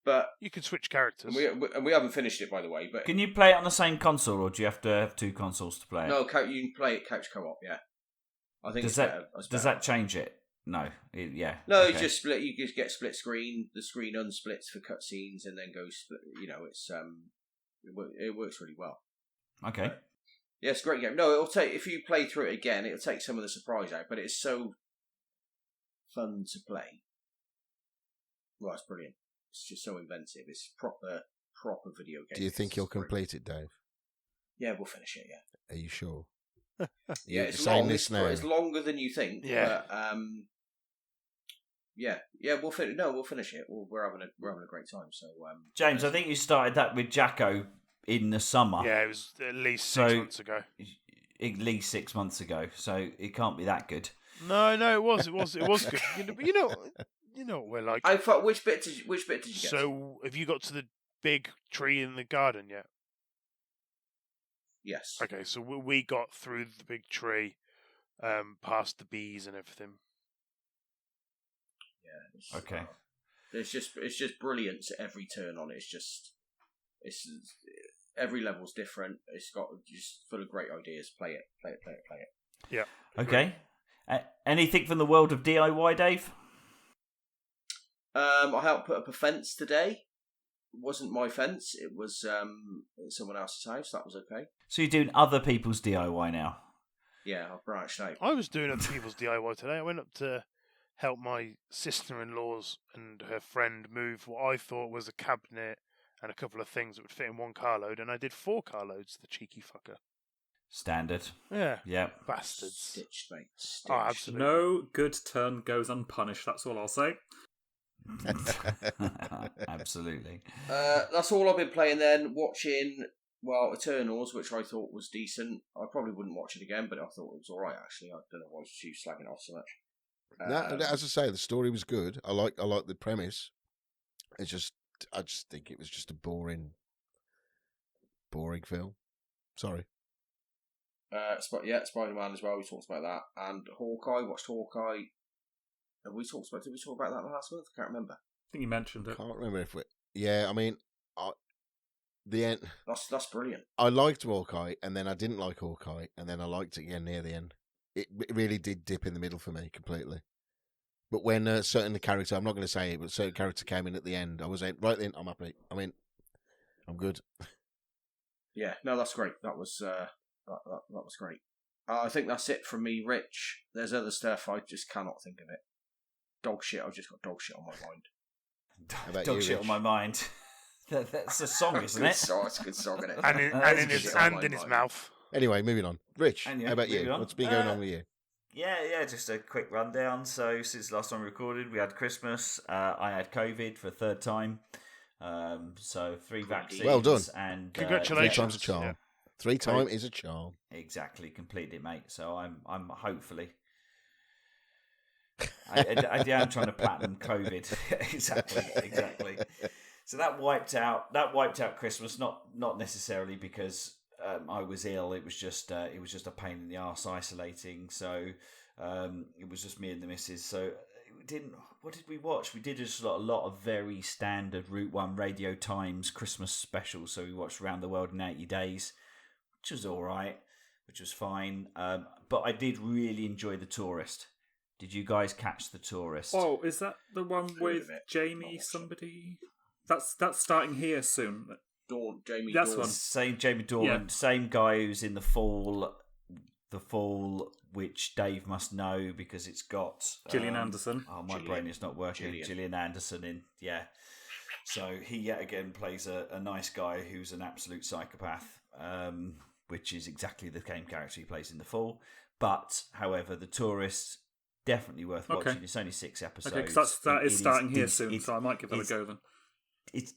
but You can switch characters. and we haven't finished it, by the way. But Can you play it on the same console, or do you have to have two consoles to play it? no, you can play it couch co-op. Yeah, I think Does it's that better. It's does better. that change it? No. Yeah. No, okay. you just split. You just get split screen. The screen unsplits for cutscenes, and then goes split. It's it works really well. Okay. Yeah, it's a great game. No, it'll take if you play through it again, it'll take some of the surprise out, but it's so fun to play. Well, it's brilliant. It's just so inventive. It's proper video game. Do you think It's you'll brilliant. complete it, Dave? Yeah, we'll finish it. Yeah. Are you sure? Yeah, You're it's saying long. this now. It's longer than you think. Yeah. But, yeah, we'll finish. No, we'll finish it. We're having a great time. So, James, I think you started that with Jacko in the summer. Yeah, it was at least So- 6 months ago. At least 6 months ago, so it can't be that good. No, it was good. You know what we're like. I thought which bit did you get? to? So, have you got to the big tree in the garden yet? Yes. Okay, so we got through the big tree, past the bees and everything. Yeah. Okay. It's just brilliant at every turn on it. It's every level's different. It's got just full of great ideas. Play it. Yeah. Okay. Anything from the world of DIY, Dave? I helped put up a fence today. It wasn't my fence. It was someone else's house. That was okay. So you're doing other people's DIY now? Yeah, I've branched out. I was doing other people's DIY today. I went up to help my sister-in-law's and her friend move what I thought was a cabinet and a couple of things that would fit in one carload, and I did 4 carloads, the cheeky fucker. Standard. Yeah. Yeah. Bastards. Stitched, mate. Stitched. Oh, absolutely. No good turn goes unpunished. That's all I'll say. Absolutely. That's all I've been playing then. Watching, Eternals, which I thought was decent. I probably wouldn't watch it again, but I thought it was alright, actually. I don't know why she was slagging it off so much. No, as I say, the story was good. I like the premise. I just think it was just a boring film. Sorry. Spider-Man as well. We talked about that, and Hawkeye. Watched Hawkeye. Did we talk about that last month? I can't remember. I think you mentioned it. Can't remember if we. Yeah, I mean, the end. That's brilliant. I liked Hawkeye, and then I didn't like Hawkeye, and then I liked it again near the end. It really did dip in the middle for me completely. But when a certain character, I'm not going to say it, but a certain character came in at the end, I was like, right then, I'm happy. I mean, I'm good. Yeah, no, that's great. That was that was great. I think that's it from me, Rich. There's other stuff I just cannot think of it. Dog shit. I've just got dog shit on my mind. How about Dog you, shit Rich? on my mind. That's a song, isn't Good it? song. It's a good song, isn't it? And in, That and is in a his good and song. in his mouth. Anyway, moving on. Rich, And you, how about you? moving on. What's been going on with you? Yeah, just a quick rundown. So since the last time we recorded, we had Christmas. I had COVID for a third time. So 3 vaccines. Well done. And Congratulations. 3 times a charm. Yeah. 3 time is a charm. Exactly, completed it, mate. So I'm hopefully. I am trying to platinum COVID. exactly. So that wiped out Christmas. Not necessarily because I was ill. It was just a pain in the arse isolating. So it was just me and the missus. So we didn't. What did we watch? We did just a lot of very standard Route 1 Radio Times Christmas specials. So we watched Around the World in 80 Days, which was all right, which was fine. But I did really enjoy The Tourist. Did you guys catch The Tourist? Oh, is that the one Heard with of it. Jamie Not somebody? That's starting here soon. Jamie That's Dawn. one. Same Jamie Dornan, same guy who's in The Fall, which Dave must know because it's got Gillian Anderson. Oh, my Gillian. brain is not working. Gillian Anderson in, yeah. So he yet again plays a nice guy who's an absolute psychopath, which is exactly the same character he plays in The Fall. But, however, The Tourist Definitely worth Okay. watching. It's only 6 episodes. Okay, because that is starting here dec- soon, so I might give that a go then. It's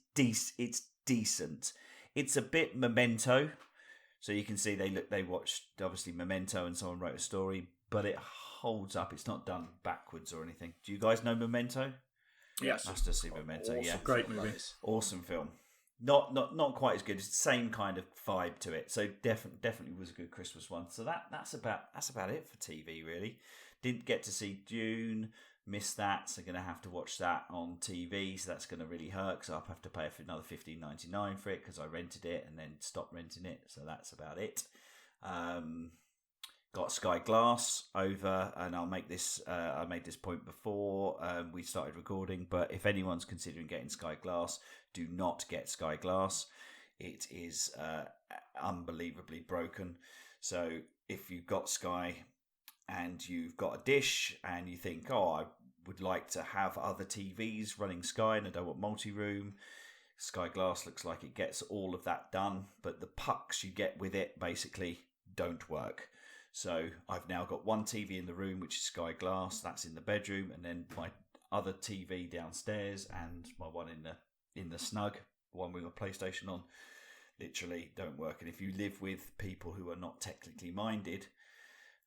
decent. It's a bit Memento, so you can see they watched obviously Memento, and someone wrote a story, but it holds up. It's not done backwards or anything. Do you guys know Memento? Yes. Must have seen Memento. Yeah, Great movie. awesome film. Not quite as good. It's the same kind of vibe to it. So definitely was a good Christmas one. So that's about it for TV really. Didn't get to see Dune. Missed that. So going to have to watch that on TV. So that's going to really hurt because I'll have to pay for another $15.99 for it because I rented it and then stopped renting it. So that's about it. Got Sky Glass over, and I'll make this. I made this point before we started recording. But if anyone's considering getting Sky Glass, do not get Sky Glass. It is unbelievably broken. So if you've got Sky and you've got a dish and you think, oh, I would like to have other TVs running Sky and I don't want multi-room, Sky Glass looks like it gets all of that done, but the pucks you get with it basically don't work. So I've now got one TV in the room, which is Sky Glass, that's in the bedroom, and then my other TV downstairs and my one in the snug, one with my PlayStation on, literally don't work. And if you live with people who are not technically minded,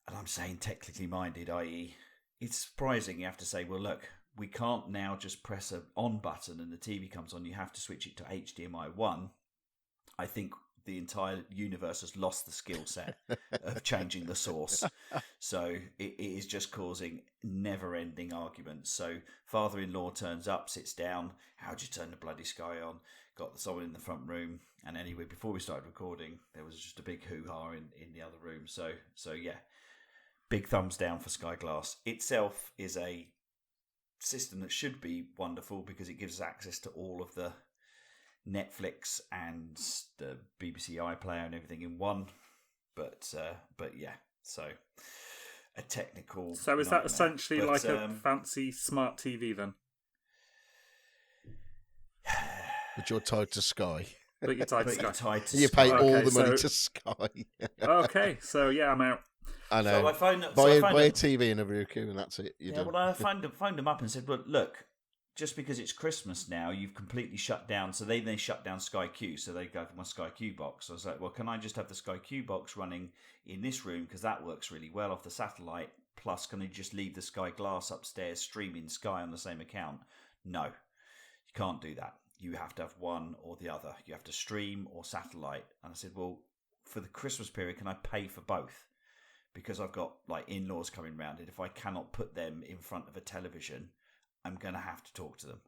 and I'm saying technically minded, i.e. it's surprising you have to say, well, look, we can't now just press an on button and the TV comes on. You have to switch it to HDMI 1. I think the entire universe has lost the skill set of changing the source. So it is just causing never-ending arguments. So father-in-law turns up, sits down. How'd you turn the bloody Sky on? Got someone in the front room. And anyway, before we started recording, there was just a big hoo-ha in the other room. So yeah. Big thumbs down for Sky Glass. Itself is a system that should be wonderful because it gives us access to all of the Netflix and the BBC iPlayer and everything in one. But yeah, so a technical. So is nightmare. that essentially But, like a fancy smart TV then? But you're tied to Sky. But you're tied to but Sky. you're tied to You pay Sky. all Okay, the money so- to Sky. Okay, so yeah, I'm out. I know. So I phoned buy a them. TV and a Roku, and that's it. You're Yeah, done. well, I phoned them up and said, well, look, just because it's Christmas now, you've completely shut down. So they shut down Sky Q, so they go for my Sky Q box. So I was like, well, can I just have the Sky Q box running in this room because that works really well off the satellite? Plus, can I just leave the Sky Glass upstairs streaming Sky on the same account? No, you can't do that. You have to have one or the other. You have to stream or satellite. And I said, well, for the Christmas period, can I pay for both? Because I've got like in-laws coming round, and if I cannot put them in front of a television, I'm going to have to talk to them.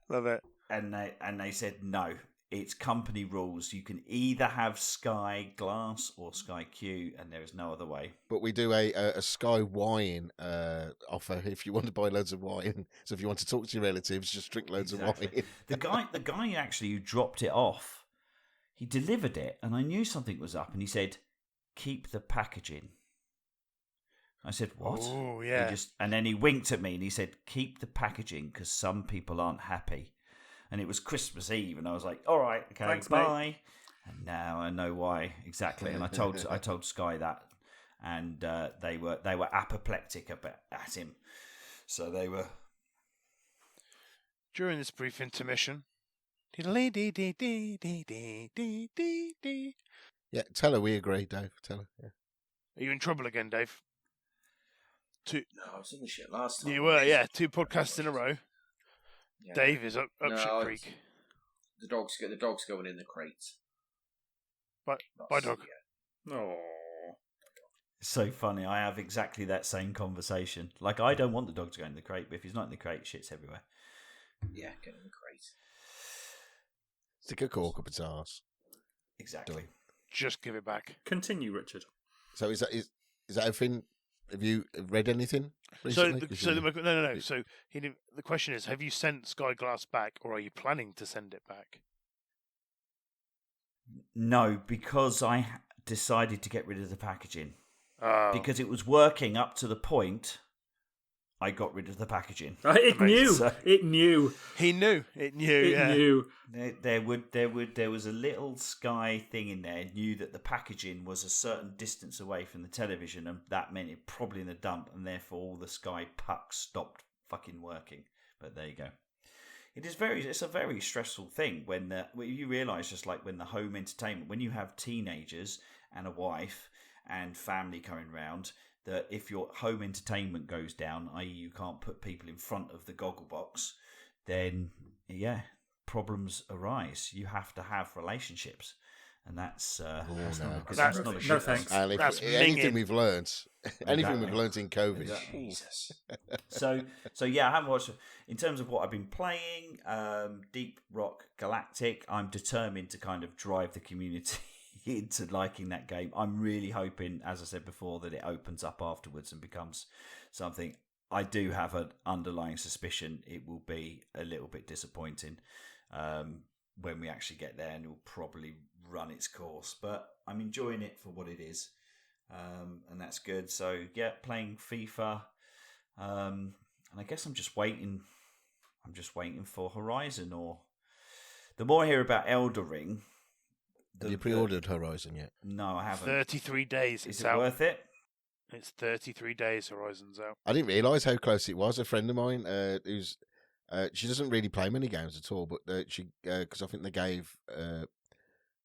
Love it. And they said no. It's company rules. You can either have Sky Glass or Sky Q, and there is no other way. But we do a Sky wine offer if you want to buy loads of wine. So if you want to talk to your relatives, just drink loads of wine. The guy actually who dropped it off, he delivered it, and I knew something was up, and he said, "Keep the packaging." I said, "What?" Oh, yeah. And then he winked at me, and he said, "Keep the packaging, because some people aren't happy." And it was Christmas Eve, and I was like, "All right, okay, Thanks, bye." mate. And now I know why exactly. And I told Sky that, and they were apoplectic at him. So they were. During this brief intermission. Yeah, tell her we agree, Dave. Tell her. Yeah. Are you in trouble again, Dave? No, I was in the shit last time. You were, yeah. 2 podcasts in a row. Yeah. Dave is up No, shit it's- creek. The dog's going in the crate. Bye, dog. Yeah. Oh. It's so funny. I have exactly that same conversation. Like, I don't want the dog to go in the crate, but if he's not in the crate, shit's everywhere. Yeah, get in the crate. Stick a cork up its arse. Exactly. Just give it back. Continue, Richard. So is that everything? Have you read anything So, recently? 'Cause you- no. So the question is: have you sent Sky Glass back, or are you planning to send it back? No, because I decided to get rid of the packaging. Oh. Because it was working up to the point I got rid of the packaging. It knew. So- It knew. He knew. It knew. It yeah. knew. There was a little Sky thing in there. Knew that the packaging was a certain distance away from the television, and that meant it probably in the dump, and therefore all the Sky pucks stopped fucking working. But there you go. It's a very stressful thing when you realise, just like when the home entertainment, when you have teenagers and a wife and family coming round, that if your home entertainment goes down, i.e. you can't put people in front of the goggle box, then problems arise. You have to have relationships, and that's not a good That's- not a no good thanks. thing. And That's anything minging. we've learned, anything Exactly. we've learned in COVID. Jesus. So yeah, I haven't watched. In terms of what I've been playing, Deep Rock Galactic, I'm determined to kind of drive the community into liking that game. I'm really hoping, as I said before, that it opens up afterwards and becomes something. I do have an underlying suspicion it will be a little bit disappointing when we actually get there, and it will probably run its course. But I'm enjoying it for what it is, and that's good. So yeah, playing FIFA, and I guess I'm just waiting. I'm just waiting for Horizon, or the more I hear about Elder Ring. Have you pre-ordered Horizon yet? No, I haven't. 33 days. Is It's it out. worth it? It's 33 days. Horizon's out. I didn't realise how close it was. A friend of mine who's she doesn't really play many games at all, but she because I think they gave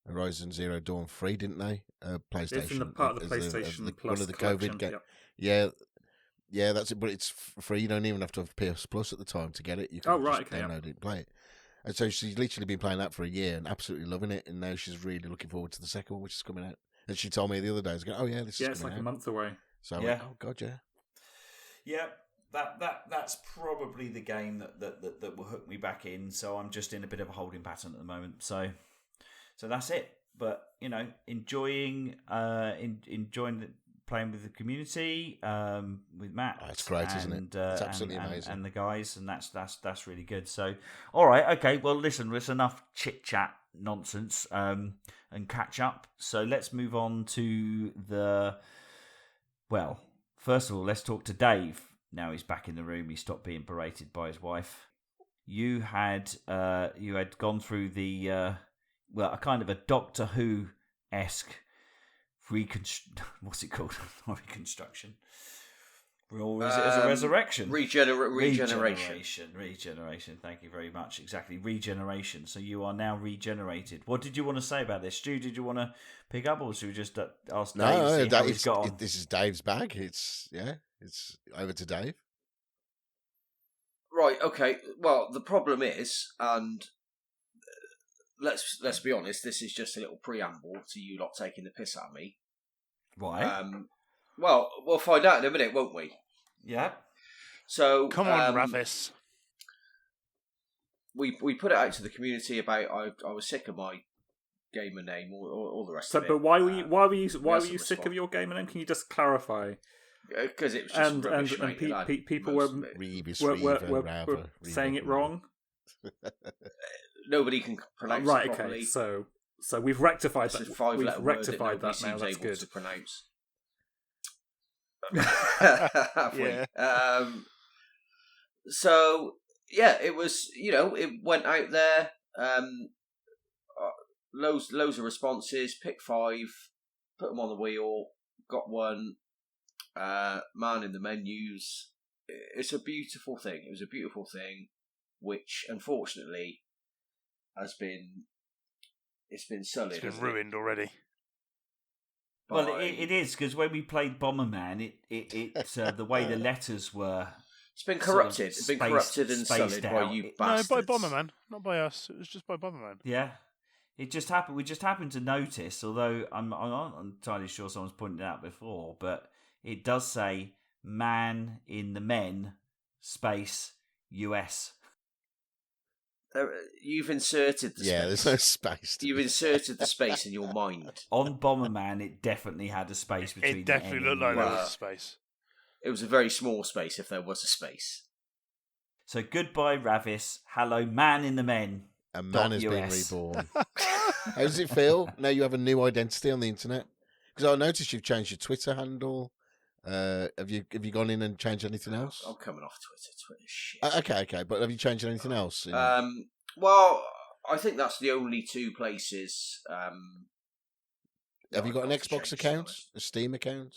Horizon Zero Dawn free, didn't they? PlayStation. It's in the part of the as PlayStation Plus one of the collection, COVID games. yep. Yeah, that's it. But it's free. You don't even have to have PS Plus at the time to get it. You can Oh, right, just okay, yeah. download it and play it. And so she's literally been playing that for a year and absolutely loving it. And now she's really looking forward to the second one, which is coming out. And she told me the other day, "Oh yeah, this Yeah, is it's coming like a out." month away. So I Yeah. went, "Oh god, yeah." Yeah, that's probably the game that will hook me back in. So I'm just in a bit of a holding pattern at the moment. So that's it. But enjoying playing with the community, with Matt. Oh, it's great, isn't it? It's absolutely amazing. And the guys, and that's really good. So, all right, okay. Well, listen, there's enough chit chat nonsense and catch up. So let's move on to well, first of all, let's talk to Dave. Now he's back in the room. He stopped being berated by his wife. You had gone through the a kind of a Doctor Who-esque what's it called? Not reconstruction. Or is it as a resurrection? Regeneration. Regeneration. Thank you very much. Exactly. Regeneration. So you are now regenerated. What did you want to say about this? Stu, did you want to pick up, or should we just ask Dave to see how he's got on? This is Dave's bag. It's over to Dave. Right. Okay. Well, the problem is, and let's be honest, this is just a little preamble to you lot taking the piss at me. Why? Well, we'll find out in a minute, won't we? Yeah. So Come on, Ravis. We put it out to the community about I was sick of my gamer name, all the rest So, of it. but why were you some sick of response. your gamer name? Can you just clarify? Because it was just And rubbish, mate, and I had people most were of it. Rebus, were Reaver, Rava, saying it Reaver, wrong. Nobody can pronounce Right. it Okay. properly. So we've rectified It's a that. five-letter We've word rectified that that now. nobody That's seems able good. to pronounce. Yeah. So yeah, it was. It went out there. Loads of responses. Pick 5, put them on the wheel. Got one. Man in the menus. It's a beautiful thing. It was a beautiful thing, which unfortunately has been. It's been sullied. It's been hasn't it? ruined already. Well, by- it is, because when we played Bomberman, it the way the letters were. It's been sort of corrupted. It's been corrupted and spaced sullied by out. you It- bastards. No, by Bomberman, not by us. It was just by Bomberman. Yeah. It just happened. We just happened to notice, although I'm not entirely sure someone's pointed it out before, but it does say "man in the men" space US. You've inserted the space. there's no space. You've inserted the space in your mind. On Bomberman, it definitely had a space between. It definitely the N looked and like the there US. was a space. It was a very small space, if there was a space. So goodbye, Ravis. Hello, man in the men. A man has been US. reborn. How does it feel? Now you have a new identity on the internet. Because I noticed you've changed your Twitter handle. Have you gone in and changed anything else? I'm coming off Twitter. Twitter's shit. Okay. But have you changed anything else? Well, I think that's the only two places. Have you got an I've to Xbox change, account? to be A Steam account?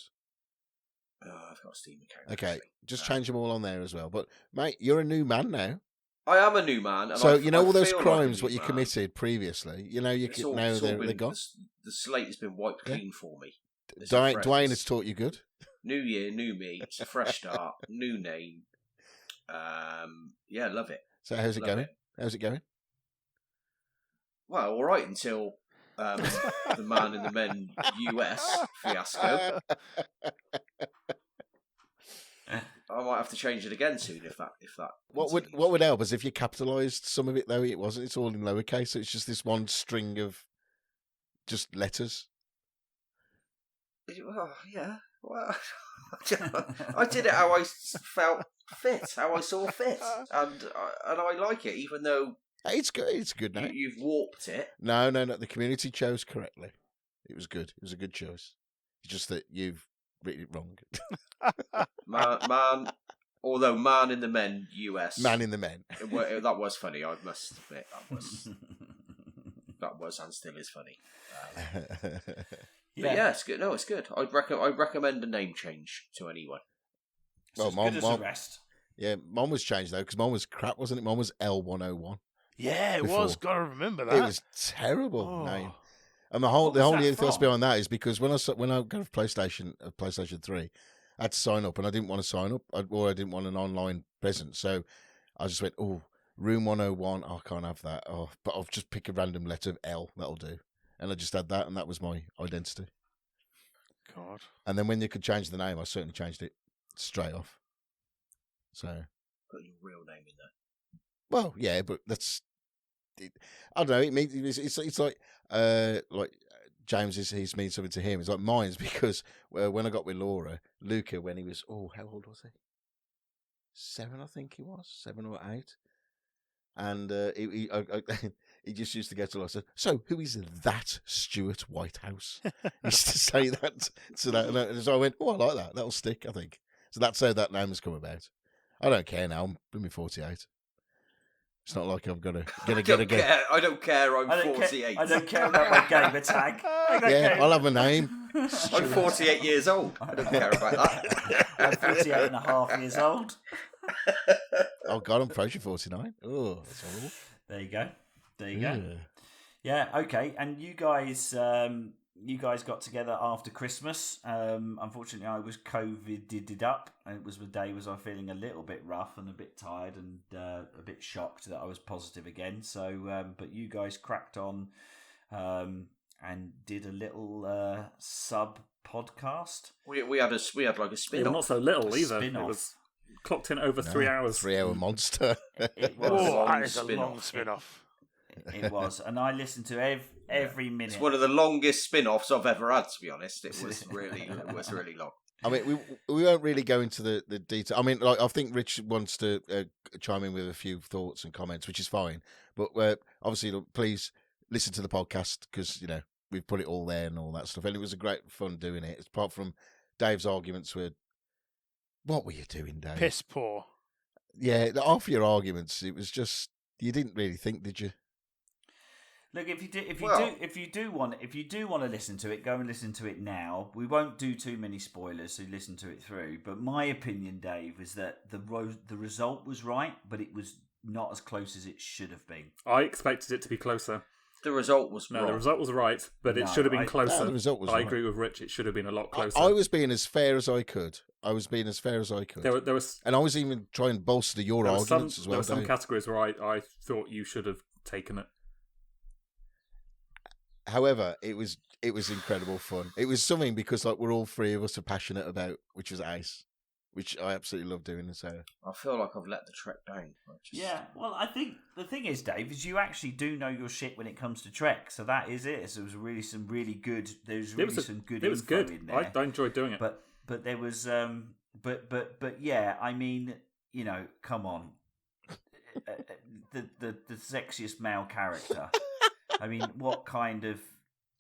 I've got a Steam account. Okay, actually. just change them all on there as well. But mate, you're a new man now. I am a new man. And So I all those feel crimes like what you committed previously, now they're gone. The slate has been wiped clean for me. Duane has taught you good. New year, new me. It's a fresh start. New name. Yeah, love it. So how's it Love going? it. How's it going? Well, all right until the Man in the Men US fiasco. I might have to change it again soon if that. What would help is if you capitalised some of it though. It wasn't. It's all in lowercase. So it's just this one string of just letters. Oh, yeah. Well, I did it how I felt fit, how I saw fit, and I like it, even though it's good. It's good now. You've warped it. No. The community chose correctly. It was good. It was a good choice. It's just that you've written it wrong. Man. Although Man in the Men US. Man in the Men. That was funny. I must admit that was and still is funny. But yeah, it's good. No, it's good. I'd recommend a name change to anyone. Well, Mom, good as the rest. Yeah, Mom was changed though because Mom was crap, wasn't it? Mom was L101. Yeah, it was. Gotta remember that. It was terrible name. And the whole ethos behind that is because when I got a PlayStation 3, I had to sign up, and I didn't want to sign up, or I didn't want an online present, so I just went, Room 101. I can't have that. But I'll just pick a random letter of L. That'll do. And I just had that, and that was my identity. God. And then when you could change the name, I certainly changed it straight off. So put your real name in there. Well, yeah, but that's. I don't know. It means it's like James he's means something to him. It's like mine's because when I got with Luca when he was how old was he? 7, I think he was 7 or 8, and he just used to go to us. So who is that Stuart Whitehouse? He used to say that to that, and so I went, I like that. That'll stick, I think. So that's how that name has come about. I don't care now. I'm blooming 48. It's not like I'm gonna get. I don't care. I'm 48. I don't care about my gamer tag. I'll have a name. I'm 48 years old. I don't care about that. I'm 48 and a half years old. Oh God, I'm approaching 49. Oh, that's horrible. There you go. Yeah. Okay. And you guys got together after Christmas. Unfortunately, I was COVID'd up, and it was the day was I feeling a little bit rough and a bit tired and a bit shocked that I was positive again. So, but you guys cracked on and did a little sub podcast. We had like a spin-off. Yeah, not so little either. Spin-off. It was clocked in over 3 hours. 3-hour monster. It was. That is a long spin-off. It was, and I listened to every minute. It's one of the longest spin-offs I've ever had, to be honest. It was really long. I mean, we won't really go into the detail. I mean, like I think Rich wants to chime in with a few thoughts and comments, which is fine. But obviously, please listen to the podcast because we've put it all there and all that stuff, and it was a great fun doing it. Apart from Dave's arguments were, what were you doing, Dave? Piss poor. Yeah, half your arguments, it was just you didn't really think, did you? Look, if you do want to listen to it, go and listen to it now. We won't do too many spoilers, so listen to it through. But my opinion, Dave, is that the result was right, but it was not as close as it should have been. I expected it to be closer. The result was the result was right, but it should have been closer. The result was I right. agree with Rich. It should have been a lot closer. I was being as fair as I could. There was, and I was even trying to bolster your arguments as well. There were some categories where I thought you should have taken it. However, it was incredible fun. It was something because we're all three of us are passionate about, which was ice, which I absolutely love doing. So I feel like I've let the trek down. Yeah, well, I think the thing is, Dave, is you actually do know your shit when it comes to trek. So that is it. So it was really some really good. There's really some good. It was info good. In there. I enjoyed doing it. But there was but yeah. I mean, come on, the sexiest male character. I mean, what kind of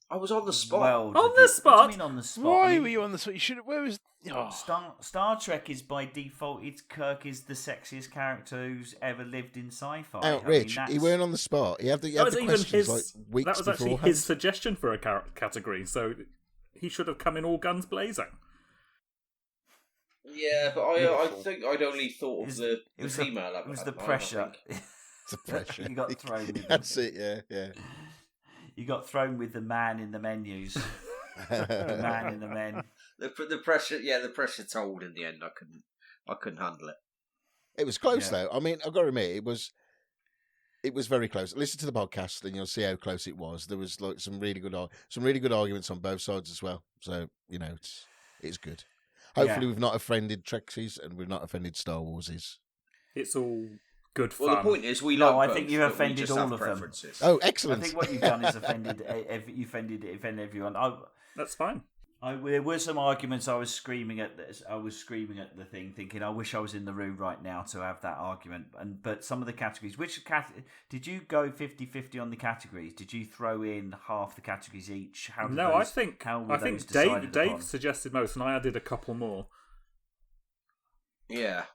I was on the spot. Well, On did the you- What do spot? you mean on the spot? Why I mean, were you on the spot? You should. Where was? Oh. Star Trek is by default. Kirk is the sexiest character who's ever lived in sci-fi. Out, Rich, he weren't on the spot. He had the, That was even questions his. like weeks That was actually beforehand. his suggestion for a category. So he should have come in all guns blazing. Yeah, but I think I'd only thought of the the female. It was the I pressure. think. The pressure. You got thrown with That's it. Yeah. You got thrown with the man in the menus. The man in the men. The pressure. Yeah, the pressure told in the end. I couldn't handle it. It was close Yeah. though. I mean, I've got to admit, it was very close. Listen to the podcast, and you'll see how close it was. There was like some really good arguments on both sides as well. So it's good. Hopefully, we've not offended Treksies and we've not offended Star Warses. It's all good fun. Well, the point is, we No, like I think both, you've but we offended just all have of them. preferences. Oh, I excellent! think what you've done is offended everyone. That's fine. There were some arguments. I was screaming at the thing, thinking, "I wish I was in the room right now to have that argument." But some of the categories, did you go 50-50 on the categories? Did you throw in half the categories each? I think those Dave decided upon? suggested most, and I added a couple more. Yeah.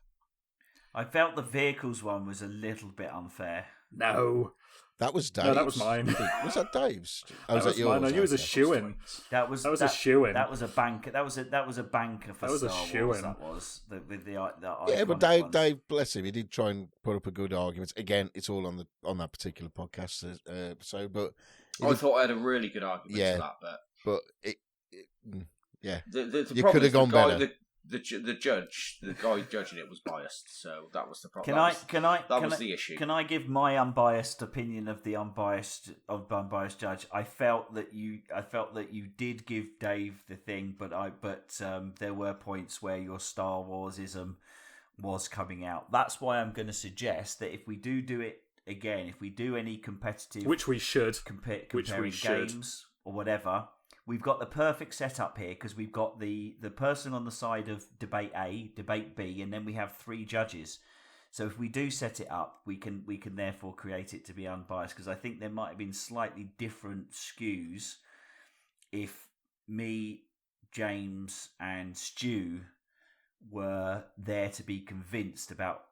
I felt the vehicles one was a little bit unfair. No, That was Dave's. No, that was mine. Was that Dave's? Oh, that was yours? mine. I knew it was a Okay. shoe-in. That was a shoe-in. That was a banker. That was a banker for That was a Star Wars. shoe-in. That was with the Yeah, but iconic ones. Dave, bless him, he did try and put up a good argument. Again, it's all on that particular podcast. But I thought I had a really good argument Yeah. for that, but yeah, the You problem could have is the gone guy, better. The judge, the guy judging it was biased, so that was the problem. Can was I the issue. Can I give my unbiased opinion of the unbiased judge? I felt that you did give Dave the thing, but there were points where your Star Warsism was coming out. That's why I'm going to suggest that if we do it again, if we do any competitive, Which we should. comparing should. games or whatever, we've got the perfect setup here because we've got the person on the side of debate A, debate B, and then we have three judges. So if we do set it up, we can therefore create it to be unbiased, because I think there might have been slightly different skews if me, James, and Stu were there to be convinced about.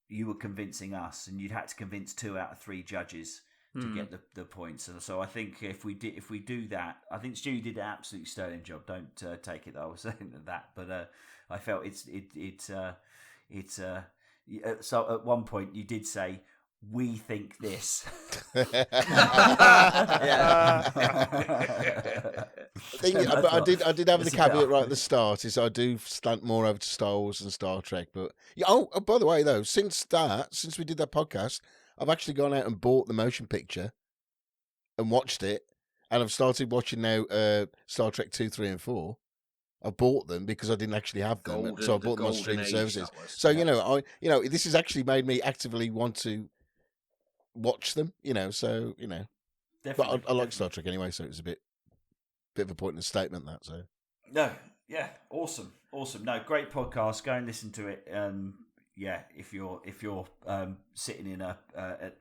You were convincing us, and you'd had to convince 2 out of 3 judges to get the points. And so I think if we do that, I think Stu did an absolutely sterling job. Don't take it that I was saying that, but I felt so at one point you did say, "We think this." I did have the caveat right at the start. Is I do slant more over to Star Wars and Star Trek, but by the way though, since we did that podcast, I've actually gone out and bought the motion picture and watched it, and I've started watching now Star Trek 2, 3, and 4. I bought them because I didn't actually have them, so I bought them on streaming services. So this has actually made me actively want to watch them. Definitely, But I like Star Trek anyway, so it was a bit of a pointless statement that. So No, yeah, awesome. No, great podcast. Go and listen to it. Yeah, if you're sitting in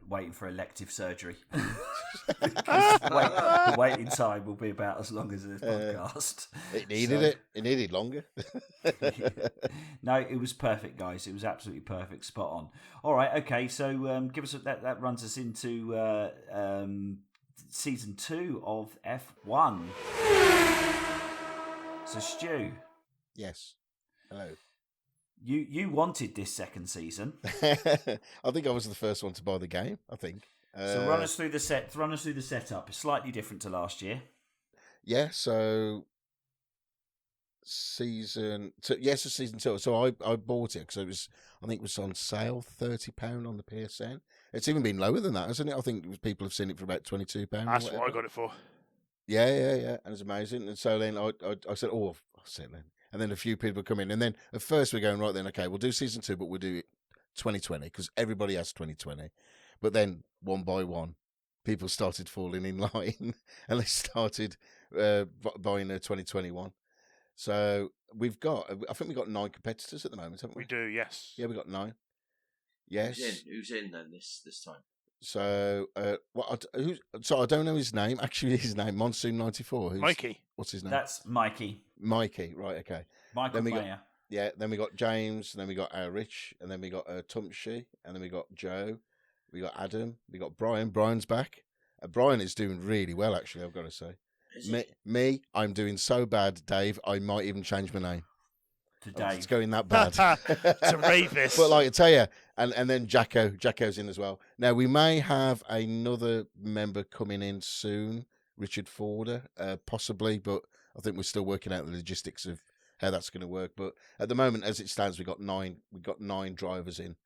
waiting for elective surgery, the waiting time will be about as long as this podcast. it needed it. It needed longer. No, it was perfect, guys. It was absolutely perfect, spot on. All right, okay. So give us that runs us into season 2 of F1. So Stu, Yes. Hello. You wanted this second season. I think I was the first one to buy the game. I think. So run us through the setup. It's slightly different to last year. Yeah. So season 2. Yes, it's season 2. So I bought it because I think it was on sale, £30 on the PSN. It's even been lower than that, hasn't it? I think people have seen it for about £22. That's what I got it for. Yeah, and it's amazing. And so then I said, I'll sit then. And then a few people come in. And then at first we're going, right then, okay, we'll do season 2, but we'll do it 2020 because everybody has 2020. But then one by one, people started falling in line and they started buying 2021. So I think we've got 9 competitors at the moment, haven't we? We do, yes. Yeah, we've got 9. Yes. Who's in then this time? So, so I don't know his name. Actually, his name Monsoon94. Mikey. What's his name? That's Mikey. Mikey. Right. Okay. Michael Then we got- Mayer. Yeah. Then we got James. Then we got Rich. And then we got Tumshi. And then we got Joe. We got Adam. We got Brian. Brian's back. Brian is doing really well, actually. I've got to say. Me, I'm doing so bad, Dave. I might even change my name. To Dave. It's going that bad. To Ravis. But like I tell you, and then Jacko's in as well. Now we may have another member coming in soon, Richard Forder, possibly, but I think we're still working out the logistics of how that's going to work. But at the moment, as it stands, we got nine drivers in.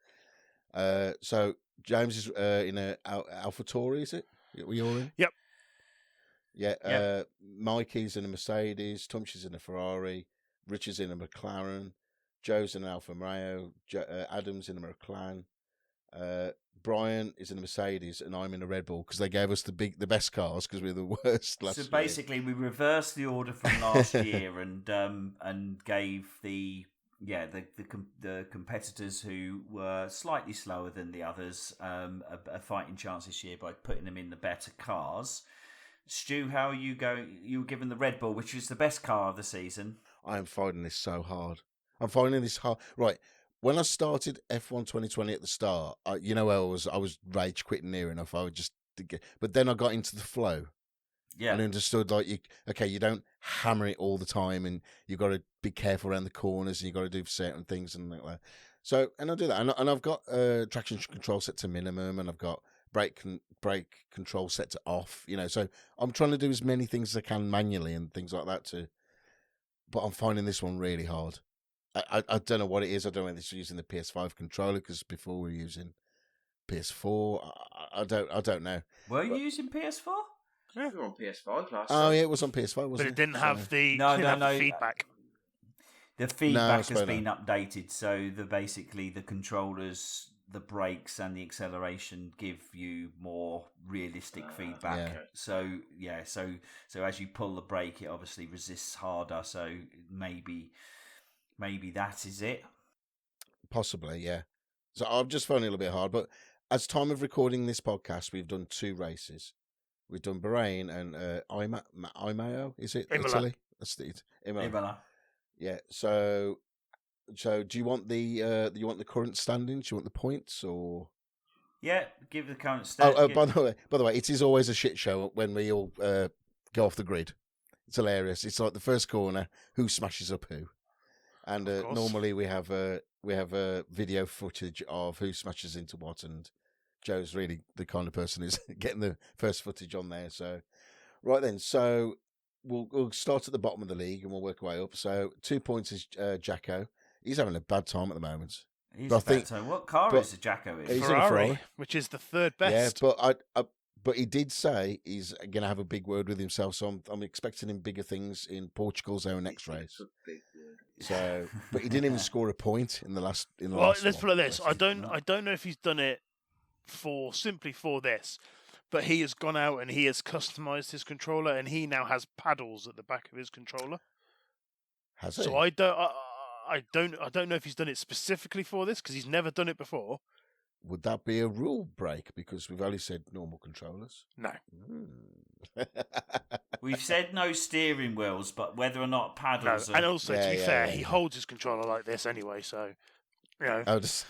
So James is in a AlphaTauri, is it? Were you all in? Yep. Yeah. Yep. Mikey's in a Mercedes. Tumshi's in a Ferrari. Richard's in a McLaren, Joe's in an Alfa Romeo, Adam's in a McLaren, Brian is in a Mercedes, and I'm in a Red Bull because they gave us the best cars because we were the worst last year. So basically, we reversed the order from last year and gave the competitors who were slightly slower than the others a fighting chance this year by putting them in the better cars. Stu, how are you going? You were given the Red Bull, which was the best car of the season. I am finding this so hard. I'm finding this hard. Right. When I started F1 2020 at the start, I was rage quitting near enough. I would just get, but then I got into the flow. Yeah. And understood you don't hammer it all the time, and you've got to be careful around the corners, and you've got to do certain things and like that. So, and I do that, and I've got traction control set to minimum, and I've got brake control set to off. So I'm trying to do as many things as I can manually and things like that too. But I'm finding this one really hard. I don't know what it is. I don't know whether it's using the PS5 controller because before we were using PS4. I don't know. Were you using PS4? Yeah. We were on PS5 last Oh, time. yeah, it was on PS5, wasn't it? But it didn't have the feedback. The feedback has not. been updated, so basically the controllers, the brakes, and the acceleration give you more realistic feedback. Yeah. So as you pull the brake, it obviously resists harder. So maybe that is it. Possibly, yeah. So I'm just finding it a little bit hard, but as time of recording this podcast, we've done 2 races. We've done Bahrain and Imao, is it? Imola. Italy? That's it. Imola. Yeah. So do you want the current standings? Do you want the points or? Yeah, give the current stat. By the way, it is always a shit show when we all go off the grid. It's hilarious. It's like the first corner, who smashes up who, and normally we have video footage of who smashes into what, and Joe's really the kind of person who's getting the first footage on there. So, right then, so we'll start at the bottom of the league and we'll work our way up. So 2 points is Jacko. He's having a bad time at the moment. What car is the Jacko in? He's in a Ferrari, Ferrari, which is the third best. Yeah, but he did say he's going to have a big word with himself. So I'm expecting him bigger things in Portugal's our next race. So, but he didn't even score a point in the last. Let's put it this: I don't know if he's done it simply for this, but he has gone out and he has customized his controller, and he now has paddles at the back of his controller. Has he? So I don't know if he's done it specifically for this because he's never done it before. Would that be a rule break because we've only said normal controllers? No. We've said no steering wheels, but whether or not paddles. And also, to be fair, he holds his controller like this anyway, so. He has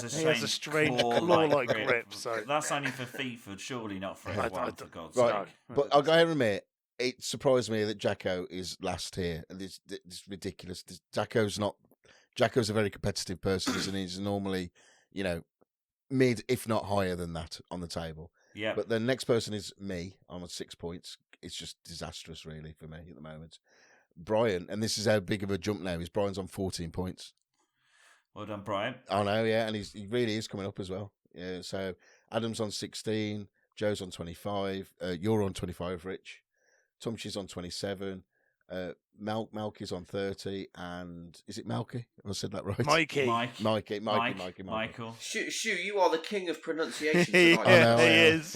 a strange claw-like grip. So that's only for FIFA, surely not for F1, for God's right. sake. But I'll go ahead and admit, it surprised me that Jacko is last here. It's ridiculous. Jacko's a very competitive person, and he's normally, mid, if not higher than that on the table. Yeah. But the next person is me. I'm at 6 points. It's just disastrous, really, for me at the moment. Brian, and this is how big of a jump now, is Brian's on 14 points. Well done, Brian. I know, yeah, and he really is coming up as well. Yeah, so Adam's on 16, Joe's on 25, you're on 25, Rich. Tumshi's on 27, Malky's on 30, and is it Malky? Have I said that right? Mikey. Michael. Shoo, you are the king of pronunciation tonight. Yeah, he is.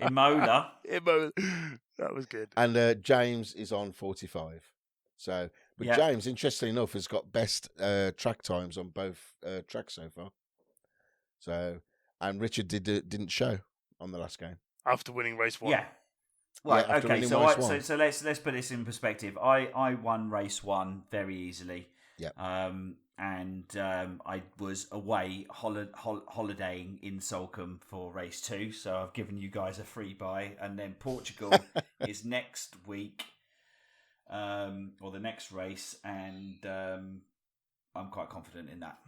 Imola. That was good. And James is on 45. So, but James, interestingly enough, has got best track times on both tracks so far. So, and Richard didn't show on the last game. After winning race 1. Yeah. Well, Yeah, after okay. winning So, race one. so let's put this in perspective. I won race 1 very easily. Yeah. I was away holidaying in Salcombe for race 2, so I've given you guys a free buy, and then Portugal is next week, or the next race, and I'm quite confident in that.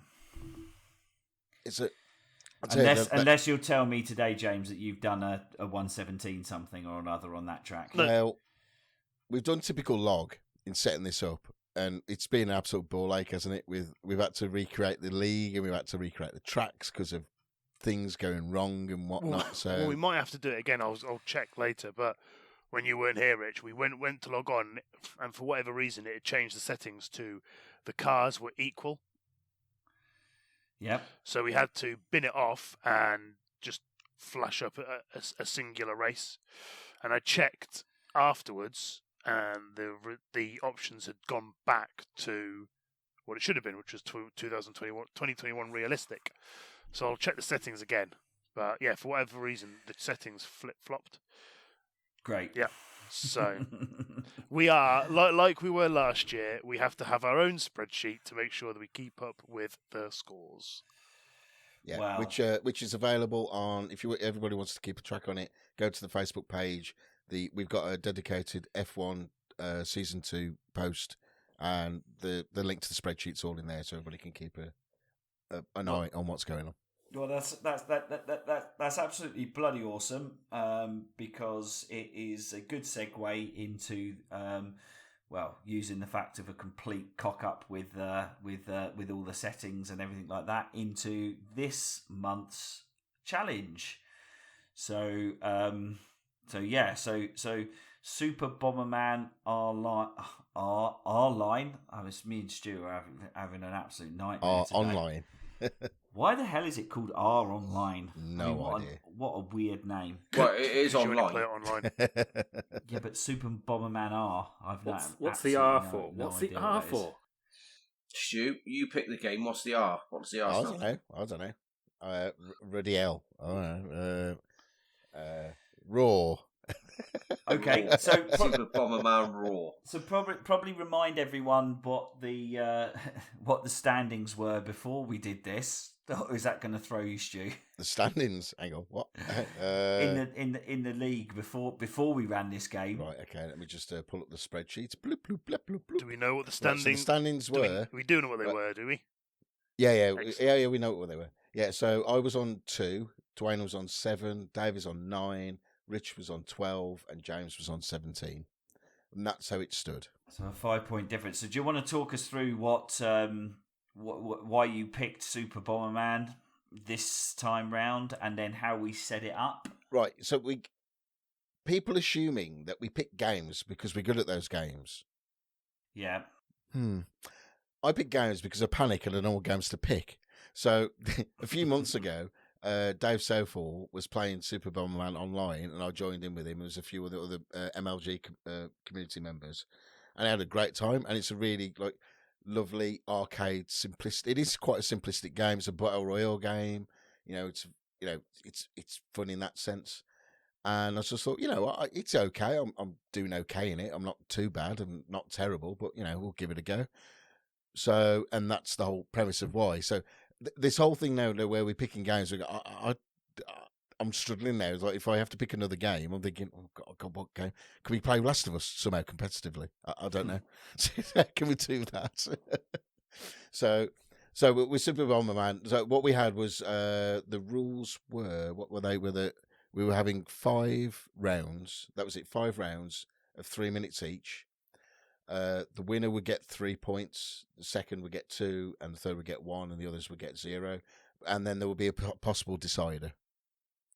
It's a Unless you'll tell me today, James, that you've done a 117 something or another on that track. Well, we've done typical log in setting this up, and it's been an absolute ball ache, hasn't it? We've had to recreate the league, and we've had to recreate the tracks because of things going wrong and whatnot. So we might have to do it again. I'll check later. But when you weren't here, Rich, we went to log on, and for whatever reason, it had changed the settings to the cars were equal. Yep. So we had to bin it off and just flash up a singular race. And I checked afterwards, and the options had gone back to what it should have been, which was 2021 realistic. So I'll check the settings again. But yeah, for whatever reason, the settings flip-flopped. Great. Yeah. So we are, like we were last year, we have to have our own spreadsheet to make sure that we keep up with the scores. yeah, Wow. which is available on. If everybody wants to keep a track on it, go to the Facebook page. We've got a dedicated F1 season 2 post, and the link to the spreadsheet's all in there, so everybody can keep an eye on what's going on. Well, that's absolutely bloody awesome, because it is a good segue into using the fact of a complete cock up with all the settings and everything like that into this month's challenge. So Super Bomberman R line. I was me and Stuart are having an absolute nightmare today. Online. Why the hell is it called R Online? No idea. What a weird name. Well, it is You only online. play it online. Yeah, but Super Bomberman R. What's the R for? What's the R for? Stu, you pick the game. What's the R? What does the R I stand? don't know. Radiel. Raw. Okay, so Super Bomberman Raw. so probably remind everyone what the standings were before we did this. Or is that going to throw you, Stu? The standings. Hang on. What? in the league before we ran this game. Right. Okay. Let me just pull up the spreadsheet. Bloop, bloop, bloop, bloop, bloop. Do we know what the Right, so the standings? standings were. We do know what they Right. were, do we? Yeah. Excellent. We know what they were. Yeah. So I was on 2. Duane was on 7. Dave is on 9. Rich was on 12, and James was on 17. And that's how it stood. So a 5-point difference. So do you want to talk us through why you picked Super Bomberman this time round, and then how we set it up? Right. So people assuming that we pick games because we're good at those games. Yeah. I pick games because I panic and I know what games to pick. So a few months ago, Dave Southall was playing Super Bomberman online, and I joined in with him. There was a few other MLG community members, and I had a great time. And it's a really lovely arcade simplistic. It is quite a simplistic game. It's a battle royale game. It's fun in that sense. And I just thought, it's okay. I'm doing okay in it. I'm not too bad. I'm not terrible, but we'll give it a go. So, and that's the whole premise of why. So. This whole thing now where we're picking games, I'm struggling now. It's like if I have to pick another game, I'm thinking, oh God, what game? Can we play Last of Us somehow competitively? I don't know. Can we do that? So with Super Bomberman, so what we had was the rules were, what were they? We were having 5 rounds. That was it, 5 rounds of 3 minutes each. The winner would get 3 points, the second would get 2, and the third would get 1, and the others would get 0. And then there would be a possible decider.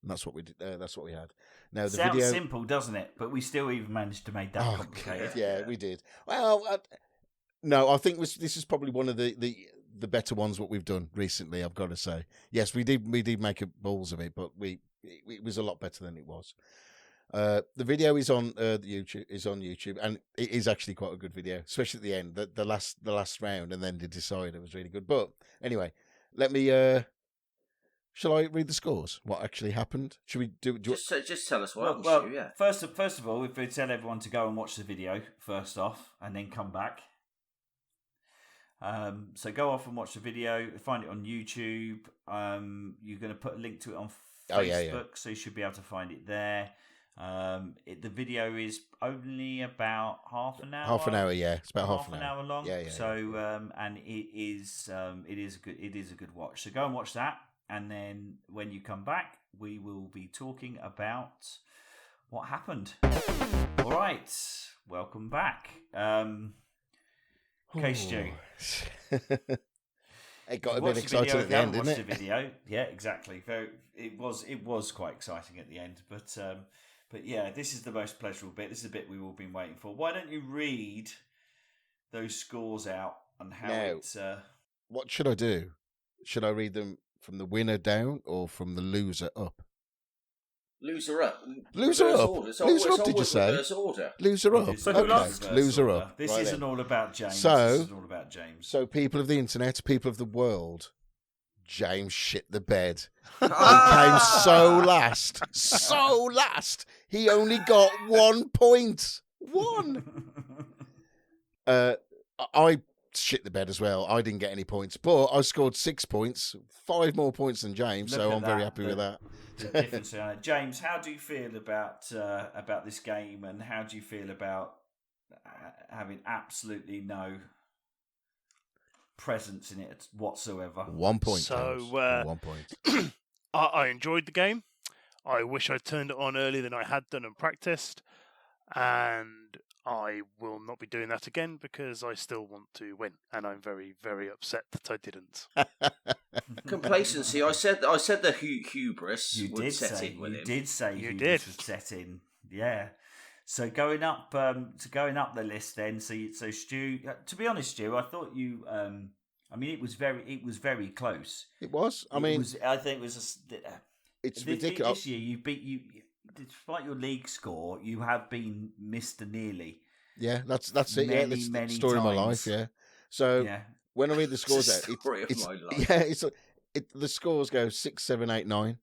And that's what we did. That's what we had. Now the Sounds video simple, doesn't it? But we still even managed to make that complicated. Yeah, we did. Well, no, I think this is probably one of the better ones what we've done recently. I've got to say, yes, we did make balls of it, but it was a lot better than it was. The video is on YouTube, and it is actually quite a good video, especially at the end. The last round and then the decider was really good. But anyway, let me Shall I read the scores? What actually happened? Should we do? Just tell us what happened, Well, Stu, yeah. first of all, if we tell everyone to go and watch the video first off, and then come back. So go off and watch the video. Find it on YouTube. You're going to put a link to it on Facebook, so you should be able to find it there. The video is only about half an hour. Half an hour, yeah. It's about half an hour long. Yeah. So and it is a good watch. So go and watch that, and then when you come back, we will be talking about what happened. All right, welcome back. Okay, Stu. It got a bit exciting at the end, didn't it? The video, yeah, exactly. It was quite exciting at the end, but yeah, this is the most pleasurable bit. This is the bit we've all been waiting for. Why don't you read those scores out and how it's... What should I do? Should I read them from the winner down or from the loser up? Loser up. Loser up? Loser up, did you say? Order. Loser up. So who lost? Loser up. This right isn't then. all about James. So, this isn't all about James. So people of the internet, people of the world, James shit the bed. He came so last. He only got 1 point. 1. I shit the bed as well. I didn't get any points, but I scored 6 points, 5 more points than James, so I'm very happy with that. The difference, James, how do you feel about this game, and how do you feel about having absolutely no presence in it whatsoever? 1 point. So, 1 point. I enjoyed the game. I wish I turned it on earlier than I had done and practiced, and I will not be doing that again because I still want to win, and I'm very, very upset that I didn't. Complacency. I said the hubris would set in with him. You did say You hubris did. would set in. Yeah. So going up the list then. So Stu, to be honest, Stu, I thought you. I mean, it was very close. It was. I think it was. it's ridiculous. This year, you beat. Despite your league score, you have been Mr. Nearly. Yeah, that's it. Yeah, that's the story of my life. Yeah. So when I read the scores out, it's my life. Yeah, the scores go 6, 7, 8, 9.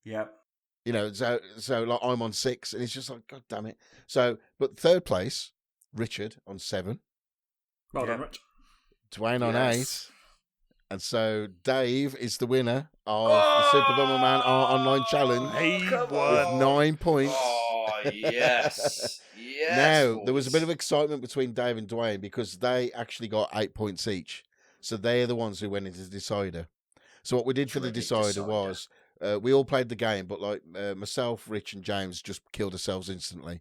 Yeah. You know, so like I'm on 6, and it's just like, God damn it. So, but third place, Richard on 7. Well done, Rich. Duane on 8. And so Dave is the winner of the Super Bomberman Online Challenge with 9 points. Oh, yes. Yes. Now, there was a bit of excitement between Dave and Duane because they actually got 8 points each. So they're the ones who went into the decider. So what we did for the decider was we all played the game, but like myself, Rich and James just killed ourselves instantly.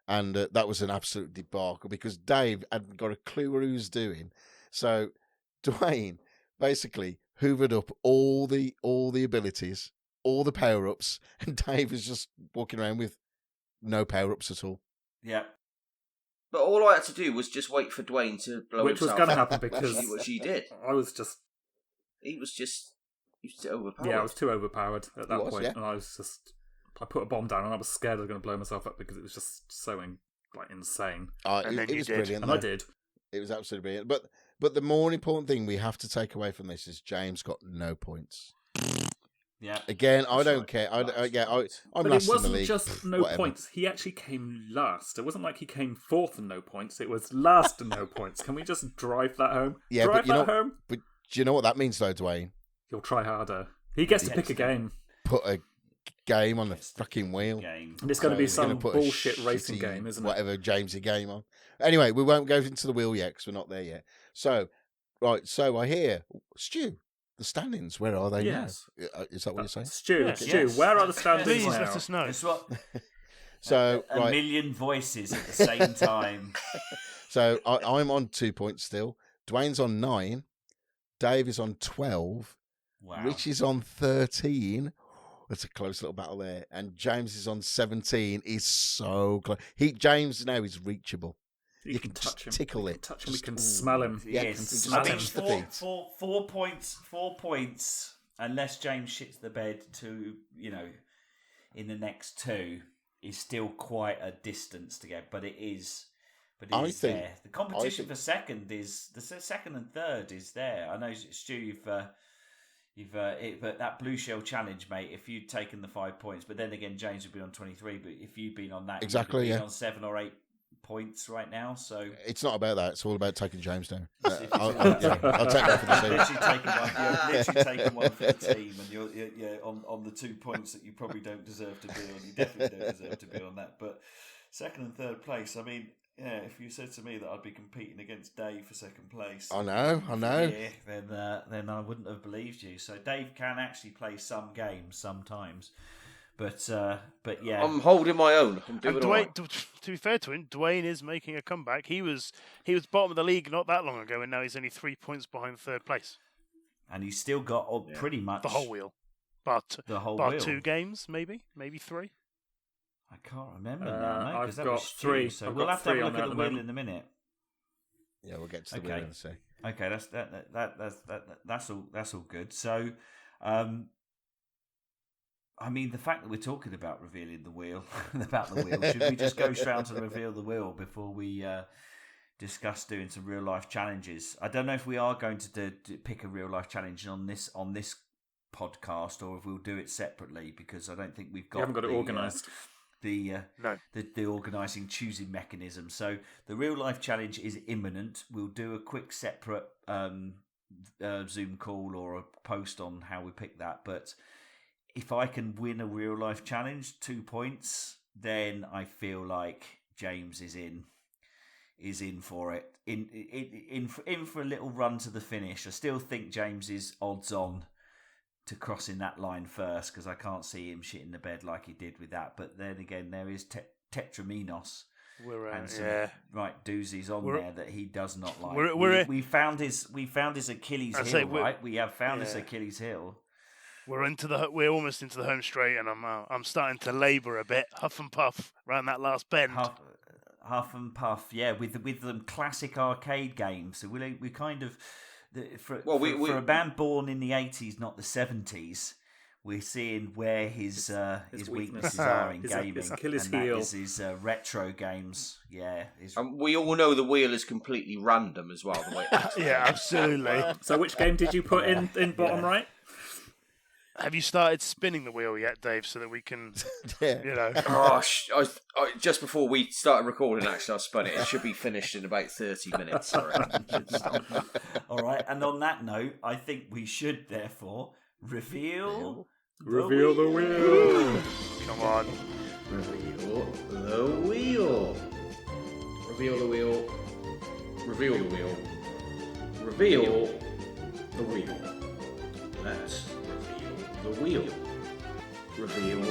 And that was an absolute debacle because Dave hadn't got a clue what he was doing. So Duane basically hoovered up all the abilities, all the power-ups, and Dave was just walking around with no power-ups at all. Yeah. But all I had to do was just wait for Duane to blow Which was himself going to up, happen because which he did. I was just... He was too overpowered. Yeah, I was too overpowered at that point. Yeah. And I put a bomb down and I was scared I was going to blow myself up because it was just so insane. And then it you was did. brilliant. And though. I did. It was absolutely brilliant. But the more important thing we have to take away from this is James got no points. Yeah. Again, I don't care. I'm But last it in the wasn't league. just no whatever. points. He actually came last. It wasn't like he came fourth and no points. It was last and no points. Can we just drive that home? Yeah, drive but you that know, home? but do you know what that means, though, Duane? He'll try harder. He gets to pick a game. Put a game on the fucking wheel. Game. And it's going to be We're gonna some put a bullshit racing shitty game, isn't it? whatever Jamesy game on. Anyway, we won't go into the wheel yet because we're not there yet. So, right. So I hear Stu. The standings. Where are they Yes. now? Is that what you're saying? Stu, Yes. Stu, where are the standings Please now? let us know. It's what So a right. million voices at the same time. So I'm on 2 points still. Duane's on 9. Dave is on 12. Wow. Rich is on 13. That's a close little battle there. And James is on 17. He's so close. James now is reachable. You can touch him. Tickle You it. can touch him. We Just- can ooh. smell him. Yeah, Yes. can just smell I mean, him. touch the feet. 4 points, unless James shits the bed to, in the next 2, is still quite a distance to get, but it is. But it is there. The competition for second is the second and third is there. I know, Stu, But that Blue Shell Challenge, mate, if you'd taken the 5 points, but then again, James would be on 23, but if you'd been on that, Exactly, you'd be yeah. on 7 or 8 points right now, so... It's not about that. It's all about taking James down. If it's I'll about take that for the team. literally taking one for the team, and you're on the 2 points that you probably don't deserve to be on. You definitely don't deserve to be on that. But second and third place, I mean, yeah, if you said to me that I'd be competing against Dave for second place, I know. then I wouldn't have believed you. So Dave can actually play some games sometimes. But yeah, I'm holding my own. I'm doing And all Duane, right. to be fair to him, Duane is making a comeback. He was bottom of the league not that long ago, and now he's only 3 points behind third place. and he's still got pretty much The whole wheel, but the whole bar wheel. 2 games, maybe 3. I can't remember now, mate, because I've that got was Stu, 3. So I've we'll got have to have 3 a on look there at the at the wheel moment. in a minute. Yeah, we'll get to the Okay. wheel and see. Okay, that's all good. So, I mean, the fact that we're talking about revealing the wheel, should we just go straight on to reveal the wheel before we discuss doing some real life challenges? I don't know if we are going to pick a real life challenge on this podcast, or if we'll do it separately, because I don't think we've got. You haven't got it organised. The organising choosing mechanism. So the real life challenge is imminent. We'll do a quick separate Zoom call or a post on how we pick that. But if I can win a real life challenge, 2 points, then I feel like James is in for it. In for a little run to the finish. I still think James is odds on to crossing that line first, because I can't see him shitting the bed like he did with that. But then again, there is Tetraminos and some right doozies on there that he does not like. We found his Achilles heel, right? We have found his Achilles heel. We're almost into the home straight, and I'm starting to labour a bit, huff and puff around that last bend. Huff and puff, yeah, with them classic arcade games. So we kind of. For a band born in the 80s, not the 70s, we're seeing where his weaknesses are in gaming. His Achilles and heel. That is his retro games. Yeah. We all know the wheel is completely random as well. The way Yeah, absolutely. So which game did you put in bottom right? Have you started spinning the wheel yet, Dave, so that we can, Gosh, I just before we started recording, actually, I spun it. It should be finished in about 30 minutes. I reckon. All right, and on that note, I think we should therefore reveal the wheel. Come on. Reveal the wheel. Reveal the wheel. Reveal the wheel. Reveal the wheel. Let's reveal the wheel. Reveal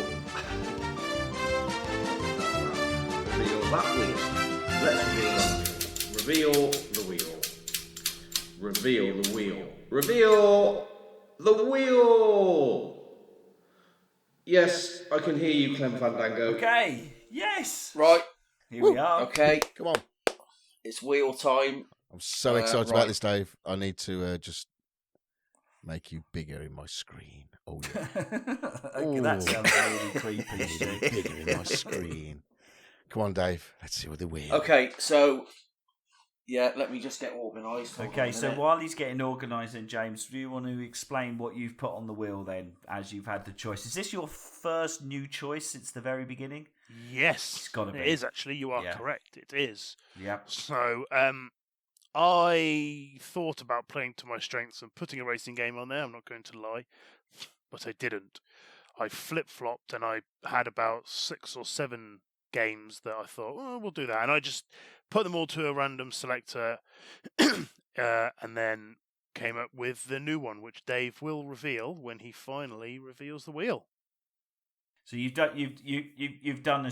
that wheel. Let's reveal the wheel. Reveal the wheel. Reveal the wheel. Yes, I can hear you, Clem Fandango. Okay, yes. Right. Here we are. Okay. Come on. It's wheel time. I'm so excited right. about this, Dave. I need to just make you bigger in my screen. Oh, yeah. Okay, that sounds really creepy. Stu. Bigger in my screen. Come on, Dave. Let's see what the wheel. Okay, so yeah, let me just get organised. Hold on Okay, a so minute. while he's getting organised, then James, do you want to explain what you've put on the wheel then, as you've had the choice? Is this your first new choice since the very beginning? Yes, It's gotta be. It is actually. You are Yeah. correct. It is. Yep. So, I thought about playing to my strengths and putting a racing game on there. I'm not going to lie, but I didn't. I flip-flopped and I had about 6 or 7 games that I thought, oh, we'll do that. And I just put them all to a random selector and then came up with the new one, which Dave will reveal when he finally reveals the wheel. So you've done a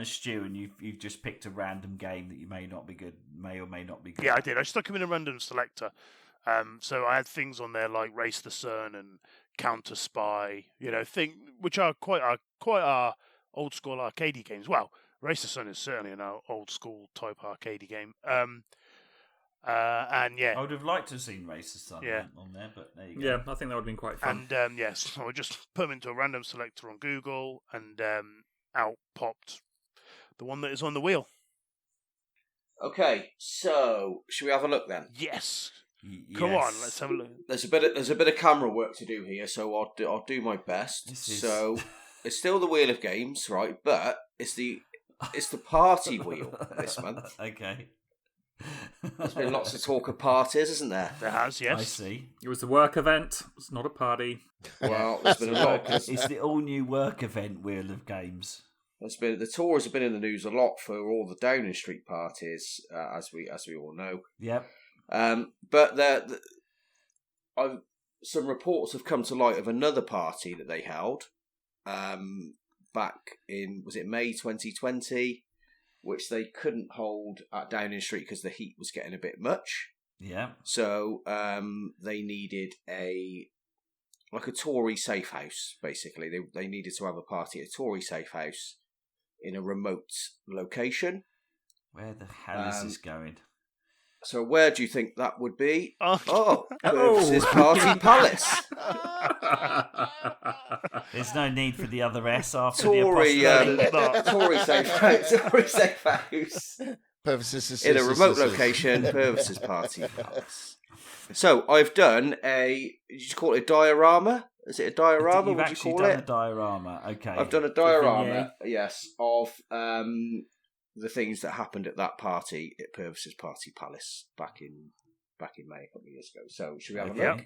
Stu, and you've just picked a random game that you may or may not be good. Yeah, I did. I stuck him in a random selector. So I had things on there like Race the Sun and Counter Spy, which are quite our old school arcadey games. Well, Race the Sun is certainly an old school type arcadey game. And yeah, I would have liked to have seen Race the Sun Yeah. on there, but there you go. Yeah, I think that would have been quite fun. and yes, so I just put them into a random selector on Google, and out popped the one that is on the wheel. Okay, so should we have a look then? Yes. Come on, let's have a look. There's a bit of camera work to do here, so I'll do my best. So it's still the wheel of games, right? But it's the party wheel this month. Okay. There's been lots of talk of parties, isn't there? There has, yes. I see. It was a work event. It's not a party. Well, there's been a lot. It's the all-new work event wheel of games. The tours have been in the news a lot for all the Downing Street parties, as we all know. Yep. But some reports have come to light of another party that they held back in, was it May 2020, which they couldn't hold at Downing Street because the heat was getting a bit much. Yeah. So they needed a Tory safe house, basically. They needed to have a party at a Tory safe house in a remote location. Where the hell is this going? So where do you think that would be? Oh. Purvis's Party Palace. There's no need for the other S after Tory, the apostrophe. Tory safe house. Tory safe house. Purvis's In a remote location, Purvis's Party Palace. So I've done did you call it a diorama? Is it a diorama? You've What do you actually call done it? a diorama. Okay. I've done a diorama, yes, of the things that happened at that party at Purvis's Party Palace back in May a couple of years ago. So should we have a look?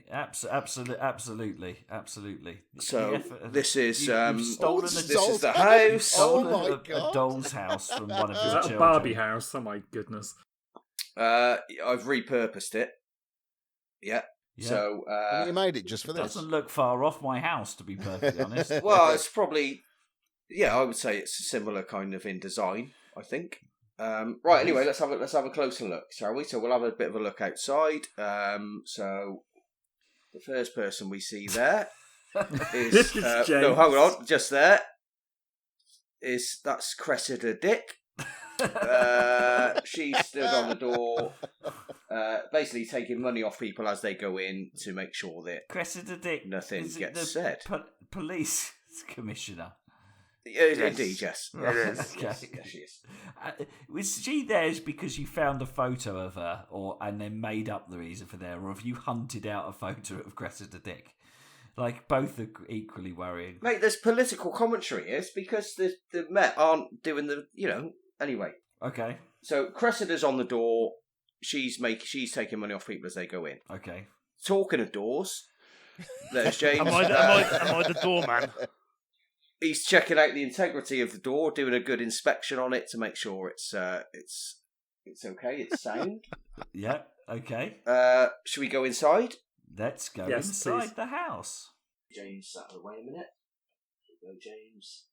Absolutely. So this is you've stolen this a is the house. stolen Oh my a God. doll's house from one of Is your that children. a Barbie house? Oh my goodness. I've repurposed it. Yeah. Yeah. So You made it just for It this. doesn't look far off my house, to be perfectly honest. well, it's probably I would say it's similar kind of in design, I think. Right, anyway, let's have a closer look, shall we? So we'll have a bit of a look outside. So the first person we see there is James. no, hold on, just there that's Cressida Dick. She stood on the door, basically taking money off people as they go in to make sure that Cressida Dick. nothing is it gets the said. Police commissioner. Indeed, yes. Right, Yes, okay. yes, she is. Was she there because you found a photo of her, and then made up the reason for there, or have you hunted out a photo of Cressida Dick? Like, both are equally worrying. Mate, there's political commentary. It's because the Met aren't doing the, anyway. Okay. So Cressida's on the door. She's taking money off people as they go in. Okay. Talking of doors, there's James. Am I the doorman? He's checking out the integrity of the door, doing a good inspection on it to make sure it's okay, it's sound. Yeah. Okay. Should we go inside? Let's go Yes, inside please. the house. James, wait a minute. Here we go, James.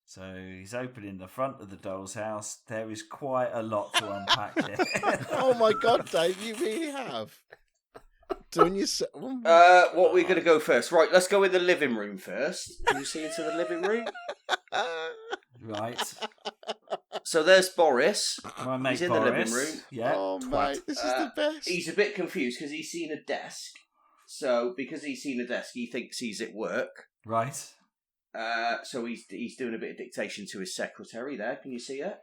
So he's opening the front of the doll's house. There is quite a lot to unpack here. Oh my God, Dave, you really have. Doing your What are we going to go first? Right, let's go in the living room first. Can you see into the living room? Right. So there's Boris. My mate He's in Boris. the living room. Yeah. Oh mate, this is the best. He's a bit confused because he's seen a desk. So because he's seen a desk, he thinks he's at work. Right. So he's doing a bit of dictation to his secretary there. Can you see her?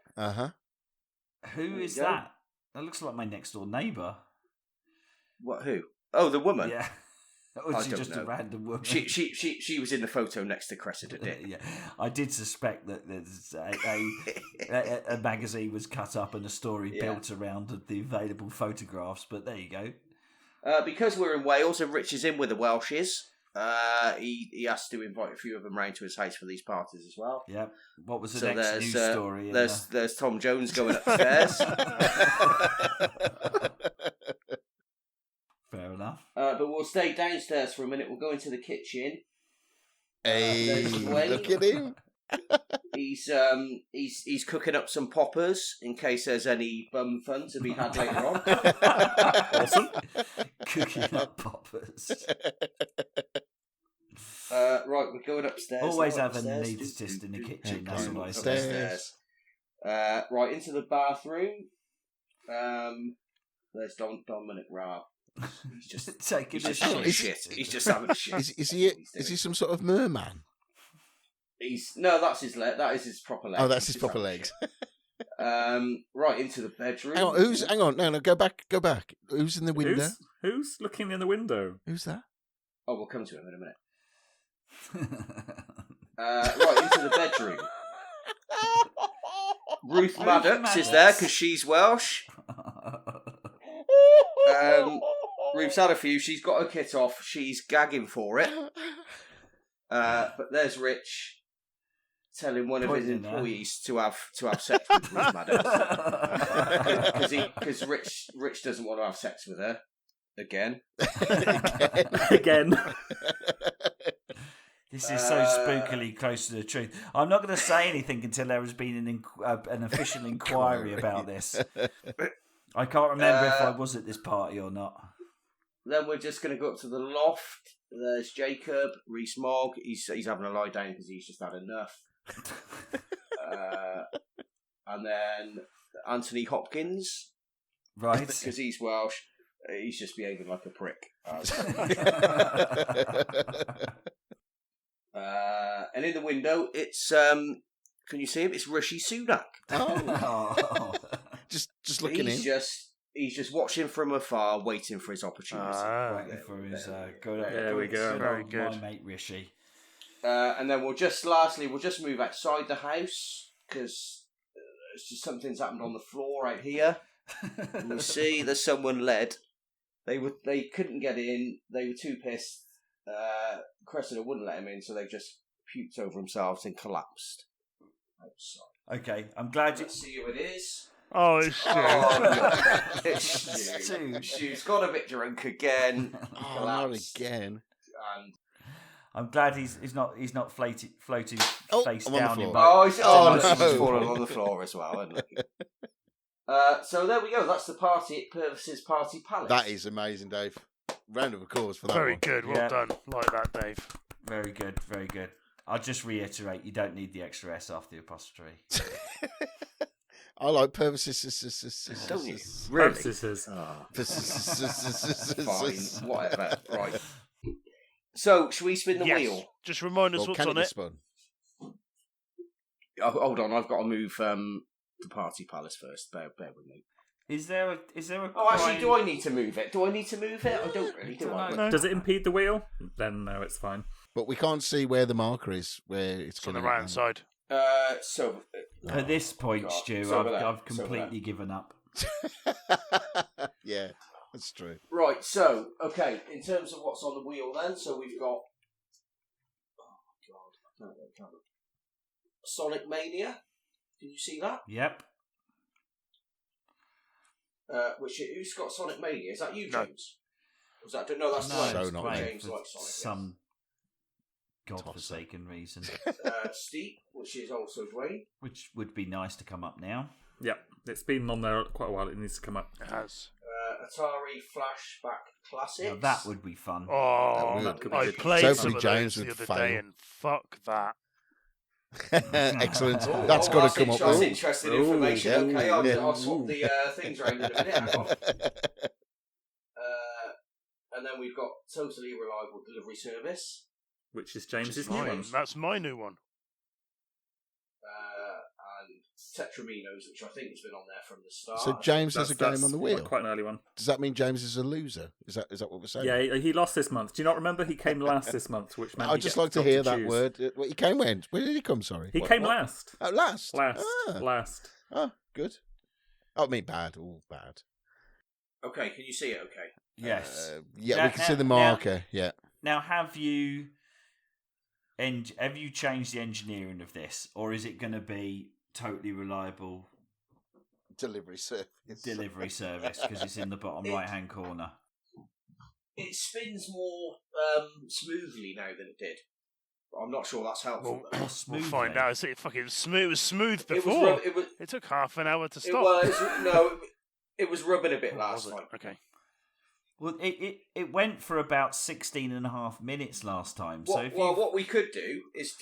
Who There is you go. that? That looks like my next door neighbour. What? Who? Oh, the woman. Yeah. Or I is she don't just know. a random woman? She was in the photo next to Cressida Dick. Yeah, I did suspect that there's a magazine was cut up and a story Yeah. built around the available photographs, but there you go. Because we're in Wales and Rich is in with the Welshes, he has to invite a few of them round to his house for these parties as well. Yeah. What was the So next news story? in There's Tom Jones going upstairs. Fair enough. But we'll stay downstairs for a minute. We'll go into the kitchen. Hey, there's Duane. look at him. He's cooking up some poppers in case there's any bum fun to be had later on. Awesome. Cooking up poppers. Right, we're going upstairs. Always now, have a upstairs. needs in the kitchen. Okay. That's what I Upstairs. say. Right into the bathroom. There's Dominic Raab. He's just Taking he's a just having shit. shit. He's just having shit. Is he some sort of merman? No, that's his leg. That is his proper leg. Oh, that's He's his just proper having legs. shit. Right into the bedroom. Hang on, no, go back. Who's in the window? Who's looking in the window? Who's that? Oh, we'll come to him in a minute. Right into the bedroom. Ruth Maddox is there because she's Welsh. Ruth's had a few. She's got her kit off. She's gagging for it. But there's Rich telling one of his employees to have sex with Ruth Maddox because Rich doesn't want to have sex with her again. Again. This is so spookily close to the truth. I'm not going to say anything until there has been an official inquiry about this. I can't remember if I was at this party or not. Then we're just going to go up to the loft. There's Jacob, Rees-Mogg. He's having a lie down because he's just had enough. And then Anthony Hopkins. Right. Because he's Welsh. He's just behaving like a prick. And in the window, it's... can you see him? It's Rishi Sunak. Oh. just looking in. He's just watching from afar, waiting for his opportunity. Waiting for his good. There we go. Very good. My mate Rishi. And then we'll just move outside the house because it's just something's happened on the floor out here. And you see, there's someone led. They couldn't get in. They were too pissed. Cressida wouldn't let him in, so they just puked over themselves and collapsed outside. Okay, I'm glad you. Let's see who it is. Oh, it's Stu. It's Stu. Stu's got a bit drunk again. Oh, not again. And I'm glad he's not floating face I'm on the down. floor. he's no. fallen on the floor as well. Isn't he? So there we go. That's the party at Purvis's Party Palace. That is amazing, Dave. Round of applause for that Very one. good. Well done. Like that, Dave. Very good, very good. I'll just reiterate: you don't need the extra S after the apostrophe. I like Purvis's. Don't you? Really? Fine, whatever. Right. So, should we spin the wheel? Just remind us what's on it. Spun? Oh, hold on, I've got to move the Party Palace first. Bear with me. Is there a? Oh, actually, do I need to move it? I don't really, do I? No. Does it impede the wheel? Then no, it's fine. But we can't see where the marker is, where it's On going the right hand side. At this point, God. Stu, So over I've there. completely given up. Yeah, that's true. Right, so, okay, in terms of what's on the wheel then, so we've got... Oh, God, I can't get the camera. Sonic Mania. Can you see that? Yep. Who's got Sonic Mania? Is that you, No. James? Was that... No, that's No, Duane. So it's not Duane James for likes Sonic. some godforsaken reason, Steve, which is also Duane. which would be nice to come up now. Yep, it's been on there quite a while. It needs to come up. It has. Atari Flashback Classics. Now that would be fun. Oh, That would. I Good. played Hopefully some of James those the would other fail. day, and fuck that. Excellent. Oh, That's got to come up. That's with. interesting information. yeah. Okay, Yeah. I'll swap the things around in a minute. Hang on. And then we've got Totally Reliable Delivery Service. Which is James's Just new mine. one. That's my new one. And Tetraminos, which I think has been on there from the start. So James has a game That's on the wheel. Quite an early one. Does that mean James is a loser? Is that what we're saying? Yeah, he lost this month. Do you not remember? He came last this month, which meant I'd he just gets like to got hear that choose. word. He came when? Where did he come? Sorry, He What- came what? last. Oh, last. Last. Last. Oh, good. I mean, bad. All bad. Okay, can you see it? Okay. Yes. Yeah, Now- we can see the now- marker. Yeah. Now, have you changed the engineering of this, or is it going to be Totally Reliable Delivery service. Delivery Service because it's in the bottom right-hand corner? It spins more smoothly now than it did. I'm not sure that's helpful. though. We'll Smoothly. find out. It's fucking smooth. It was smooth It was before. it took half an hour to It stop. was it was rubbing a bit Or last was it? time. Okay. Well, it went for about 16 and a half minutes last time. So if What we could do is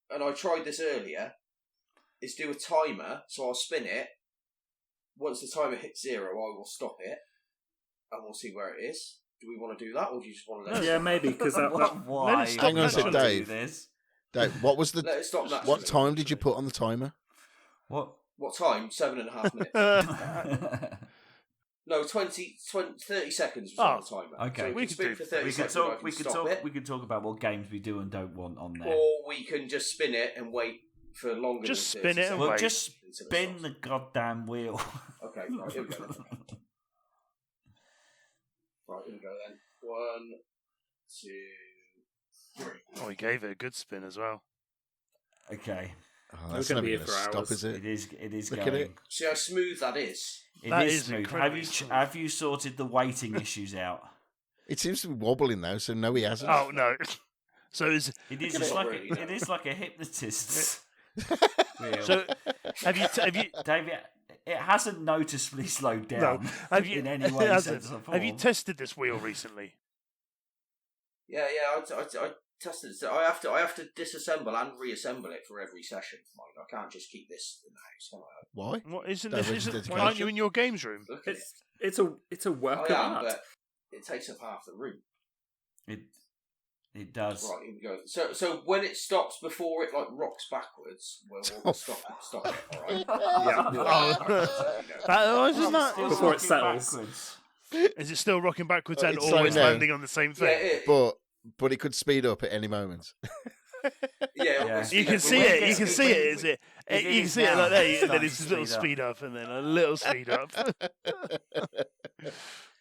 and I tried this earlier, is do a timer. So I'll spin it. Once the timer hits 0, I will stop it, and we'll see where it is. Do we want to do that, or do you just want to let it Yeah, maybe because that. why? Let it stop Hang on a sec, would you do Dave. this? Dave, what was let it stop naturally? what time did you put on the timer? What What time? 7.5 minutes. No, 30 seconds was on the timer. Okay. So we can speak for 30 seconds. We can talk about what games we do and don't want on there. Or we can just spin it and wait for longer Just than 30 spin it and seconds. Well, wait. just spin the goddamn wheel. Okay, right, here we go then. Right, here we go then. 1, 2, 3. Oh, he gave it a good spin as well. Okay. Oh, We're that's gonna never be going here to for stop, hours. is it? It is Look at going. it. See how smooth that is? That It is smooth. incredibly smooth. Have you sorted the waiting issues out? It seems to be wobbling now, so no, he hasn't. Oh no! So is It is Look at just it. like Really, it is like a hypnotist's wheel. so have you David, it hasn't noticeably slowed down have you in any way, hasn't. sense, or form. Have you tested this wheel recently? Yeah. I tested it. I have to disassemble and reassemble it for every session. Like, I can't just keep this in the house, can I? Why? What isn't Don't this? have Isn't, dedication. aren't you in your games room? Look at it. It's a work I of am, art. but it takes up half the room. It does. Right, here we go. So when it stops before it like rocks backwards, we'll stop it. All right. Isn't that? Before it settles. Backwards. Is it still rocking backwards and It's slowing always down. landing on the same thing? But it could speed up at any moment. Yeah. You can see it. You can see it. Is it? It You can is see it now. like that, It's and then starting it's to a little speed up. speed up, and then a little speed up.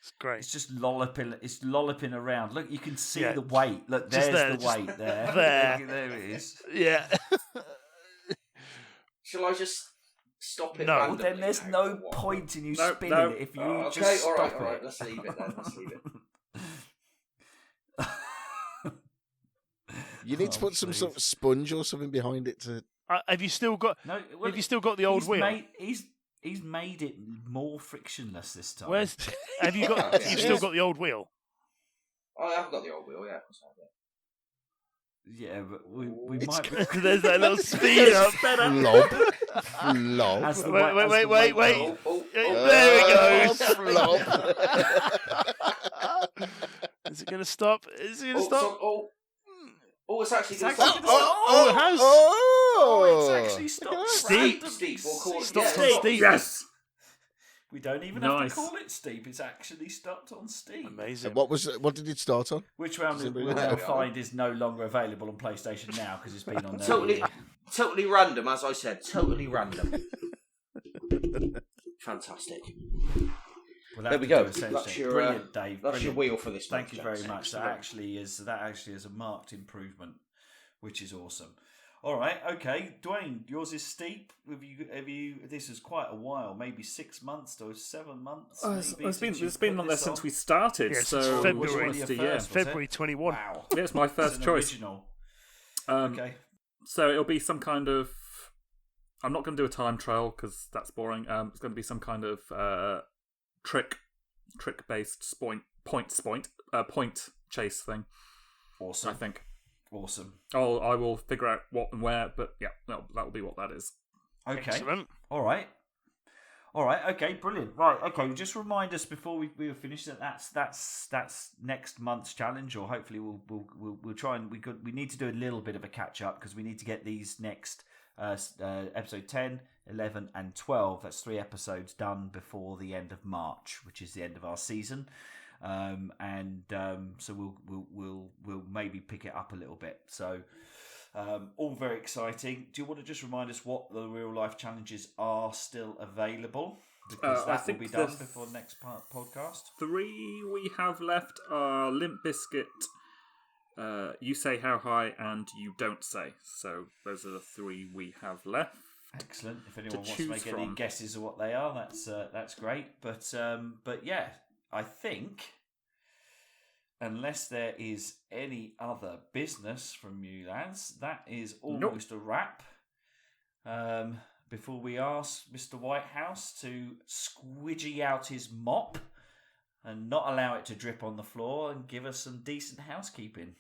It's great. It's just lolloping. It's lolloping around. Look, you can see Yeah. the weight. Look, Just there's there, the just weight there. there. There it is. Yeah. Shall I just stop it? No. Well, randomly then there's now, no or what? point in you No, spinning no. it if you Okay, just all stop right. it. Let's leave it then. Let's leave it. You need to put some sort of sponge or something behind it to. Have you still got? No, Have you still got the old wheel? He's made it more frictionless this time. Where's? Have you got? Yeah. You've still got the old wheel. Oh, I haven't got the old wheel. Yeah, of course I have. Yeah, but we It's might. There's that little speed up. Flop. As the Wait, wa- as the wait. weight goes. There we go. Flop. Is it going to stop? Is it going to stop? It's actually It's going to actually stop. Oh, it has. Oh, it's actually stopped. Steep. Steep. We'll call it Stopped yeah, on stop. steep. Yes. We don't even have Nice. to call it steep. It's actually stopped on steep. Amazing. What did it start on? Which round Does anybody we'll know? now find is no longer available on PlayStation Now because it's been on there. Totally random, as I said. Totally random. Fantastic. We'll There have we to go. do a sense That's check. your, Brilliant, Dave. That's your Brilliant. wheel for this Thank month, you very gents. much. That actually is a marked improvement, which is awesome. All right, okay, Duane, yours is steep. Have you? This is quite a while, maybe 6 months to 7 months. It's maybe, since been you've been put on there this since on. we started. Yeah, so since February. which one is the year? Was it? February 21. Wow, Yeah, it's my first It's an choice. Original. Okay. So it'll be some kind of. I'm not going to do a time trial because that's boring. It's going to be some kind of trick-based point chase thing. Awesome. I think. Awesome. I will figure out what and where, but yeah, that will be what that is. Okay. Excellent. All right. Okay. Brilliant. Right. Okay. Just remind us before we finish that's next month's challenge, or hopefully we'll try and we need to do a little bit of a catch up because we need to get these next episode 10, 11, and 12. That's 3 episodes done before the end of March, which is the end of our season. So we'll maybe pick it up a little bit. So all very exciting. Do you want to just remind us what the real life challenges are still available? Because I that will think be done before the next podcast. 3 we have left are Limp Bizkit, You Say How High, and You Don't Say. So those are the 3 we have left. Excellent. If anyone wants to choose make any from. guesses of what they are, that's great. But yeah, I think unless there is any other business from you lads, that is almost a wrap. Before we ask Mr. Whitehouse to squidgy out his mop and not allow it to drip on the floor and give us some decent housekeeping.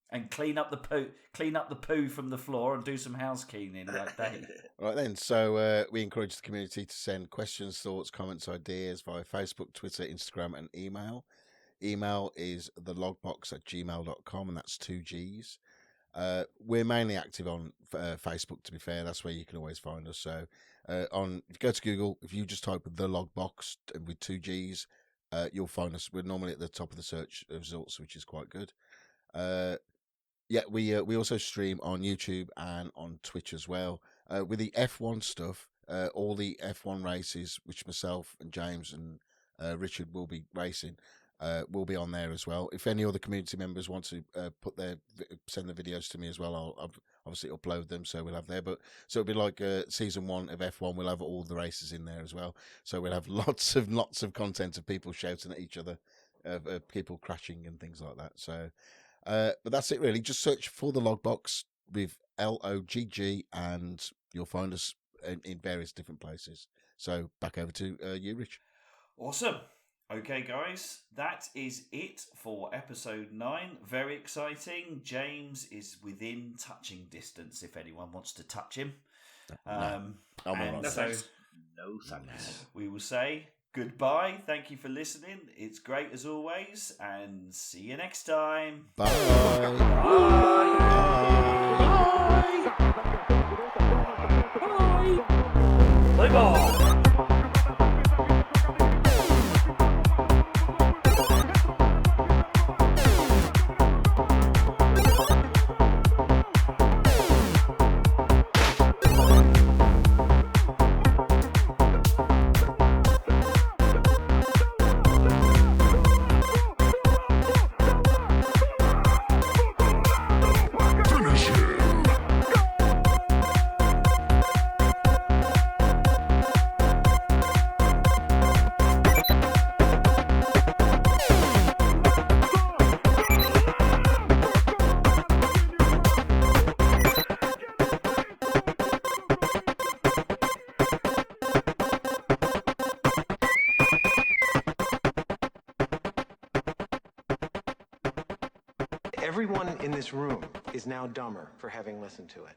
And clean up the poo from the floor and do some house cleaning like that. Right then, so we encourage the community to send questions, thoughts, comments, ideas via Facebook, Twitter, Instagram, and email. Email is TheLoggBox@gmail.com, and that's 2 Gs. We're mainly active on Facebook, to be fair. That's where you can always find us. So If you go to Google, if you just type TheLoggBox with 2 G's, you'll find us. We're normally at the top of the search results, which is quite good. We also stream on YouTube and on Twitch as well. With the F1 stuff, all the F1 races, which myself and James and Richard will be racing, will be on there as well. If any other community members want to send the videos to me as well, I'll obviously upload them, so we'll have there. But so it'll be like season 1 of F1. We'll have all the races in there as well. So we'll have lots of content of people shouting at each other, of people crashing and things like that. So, but that's it really. Just search for the LoGGBox with LoGG, and you'll find us in various different places. So back over to you, Rich. Awesome. Okay, guys, that is it for episode 9. Very exciting. James is within touching distance if anyone wants to touch him. No thanks. We will say goodbye. Thank you for listening. It's great as always, and see you next time. Bye. Play ball. Everyone in this room is now dumber for having listened to it.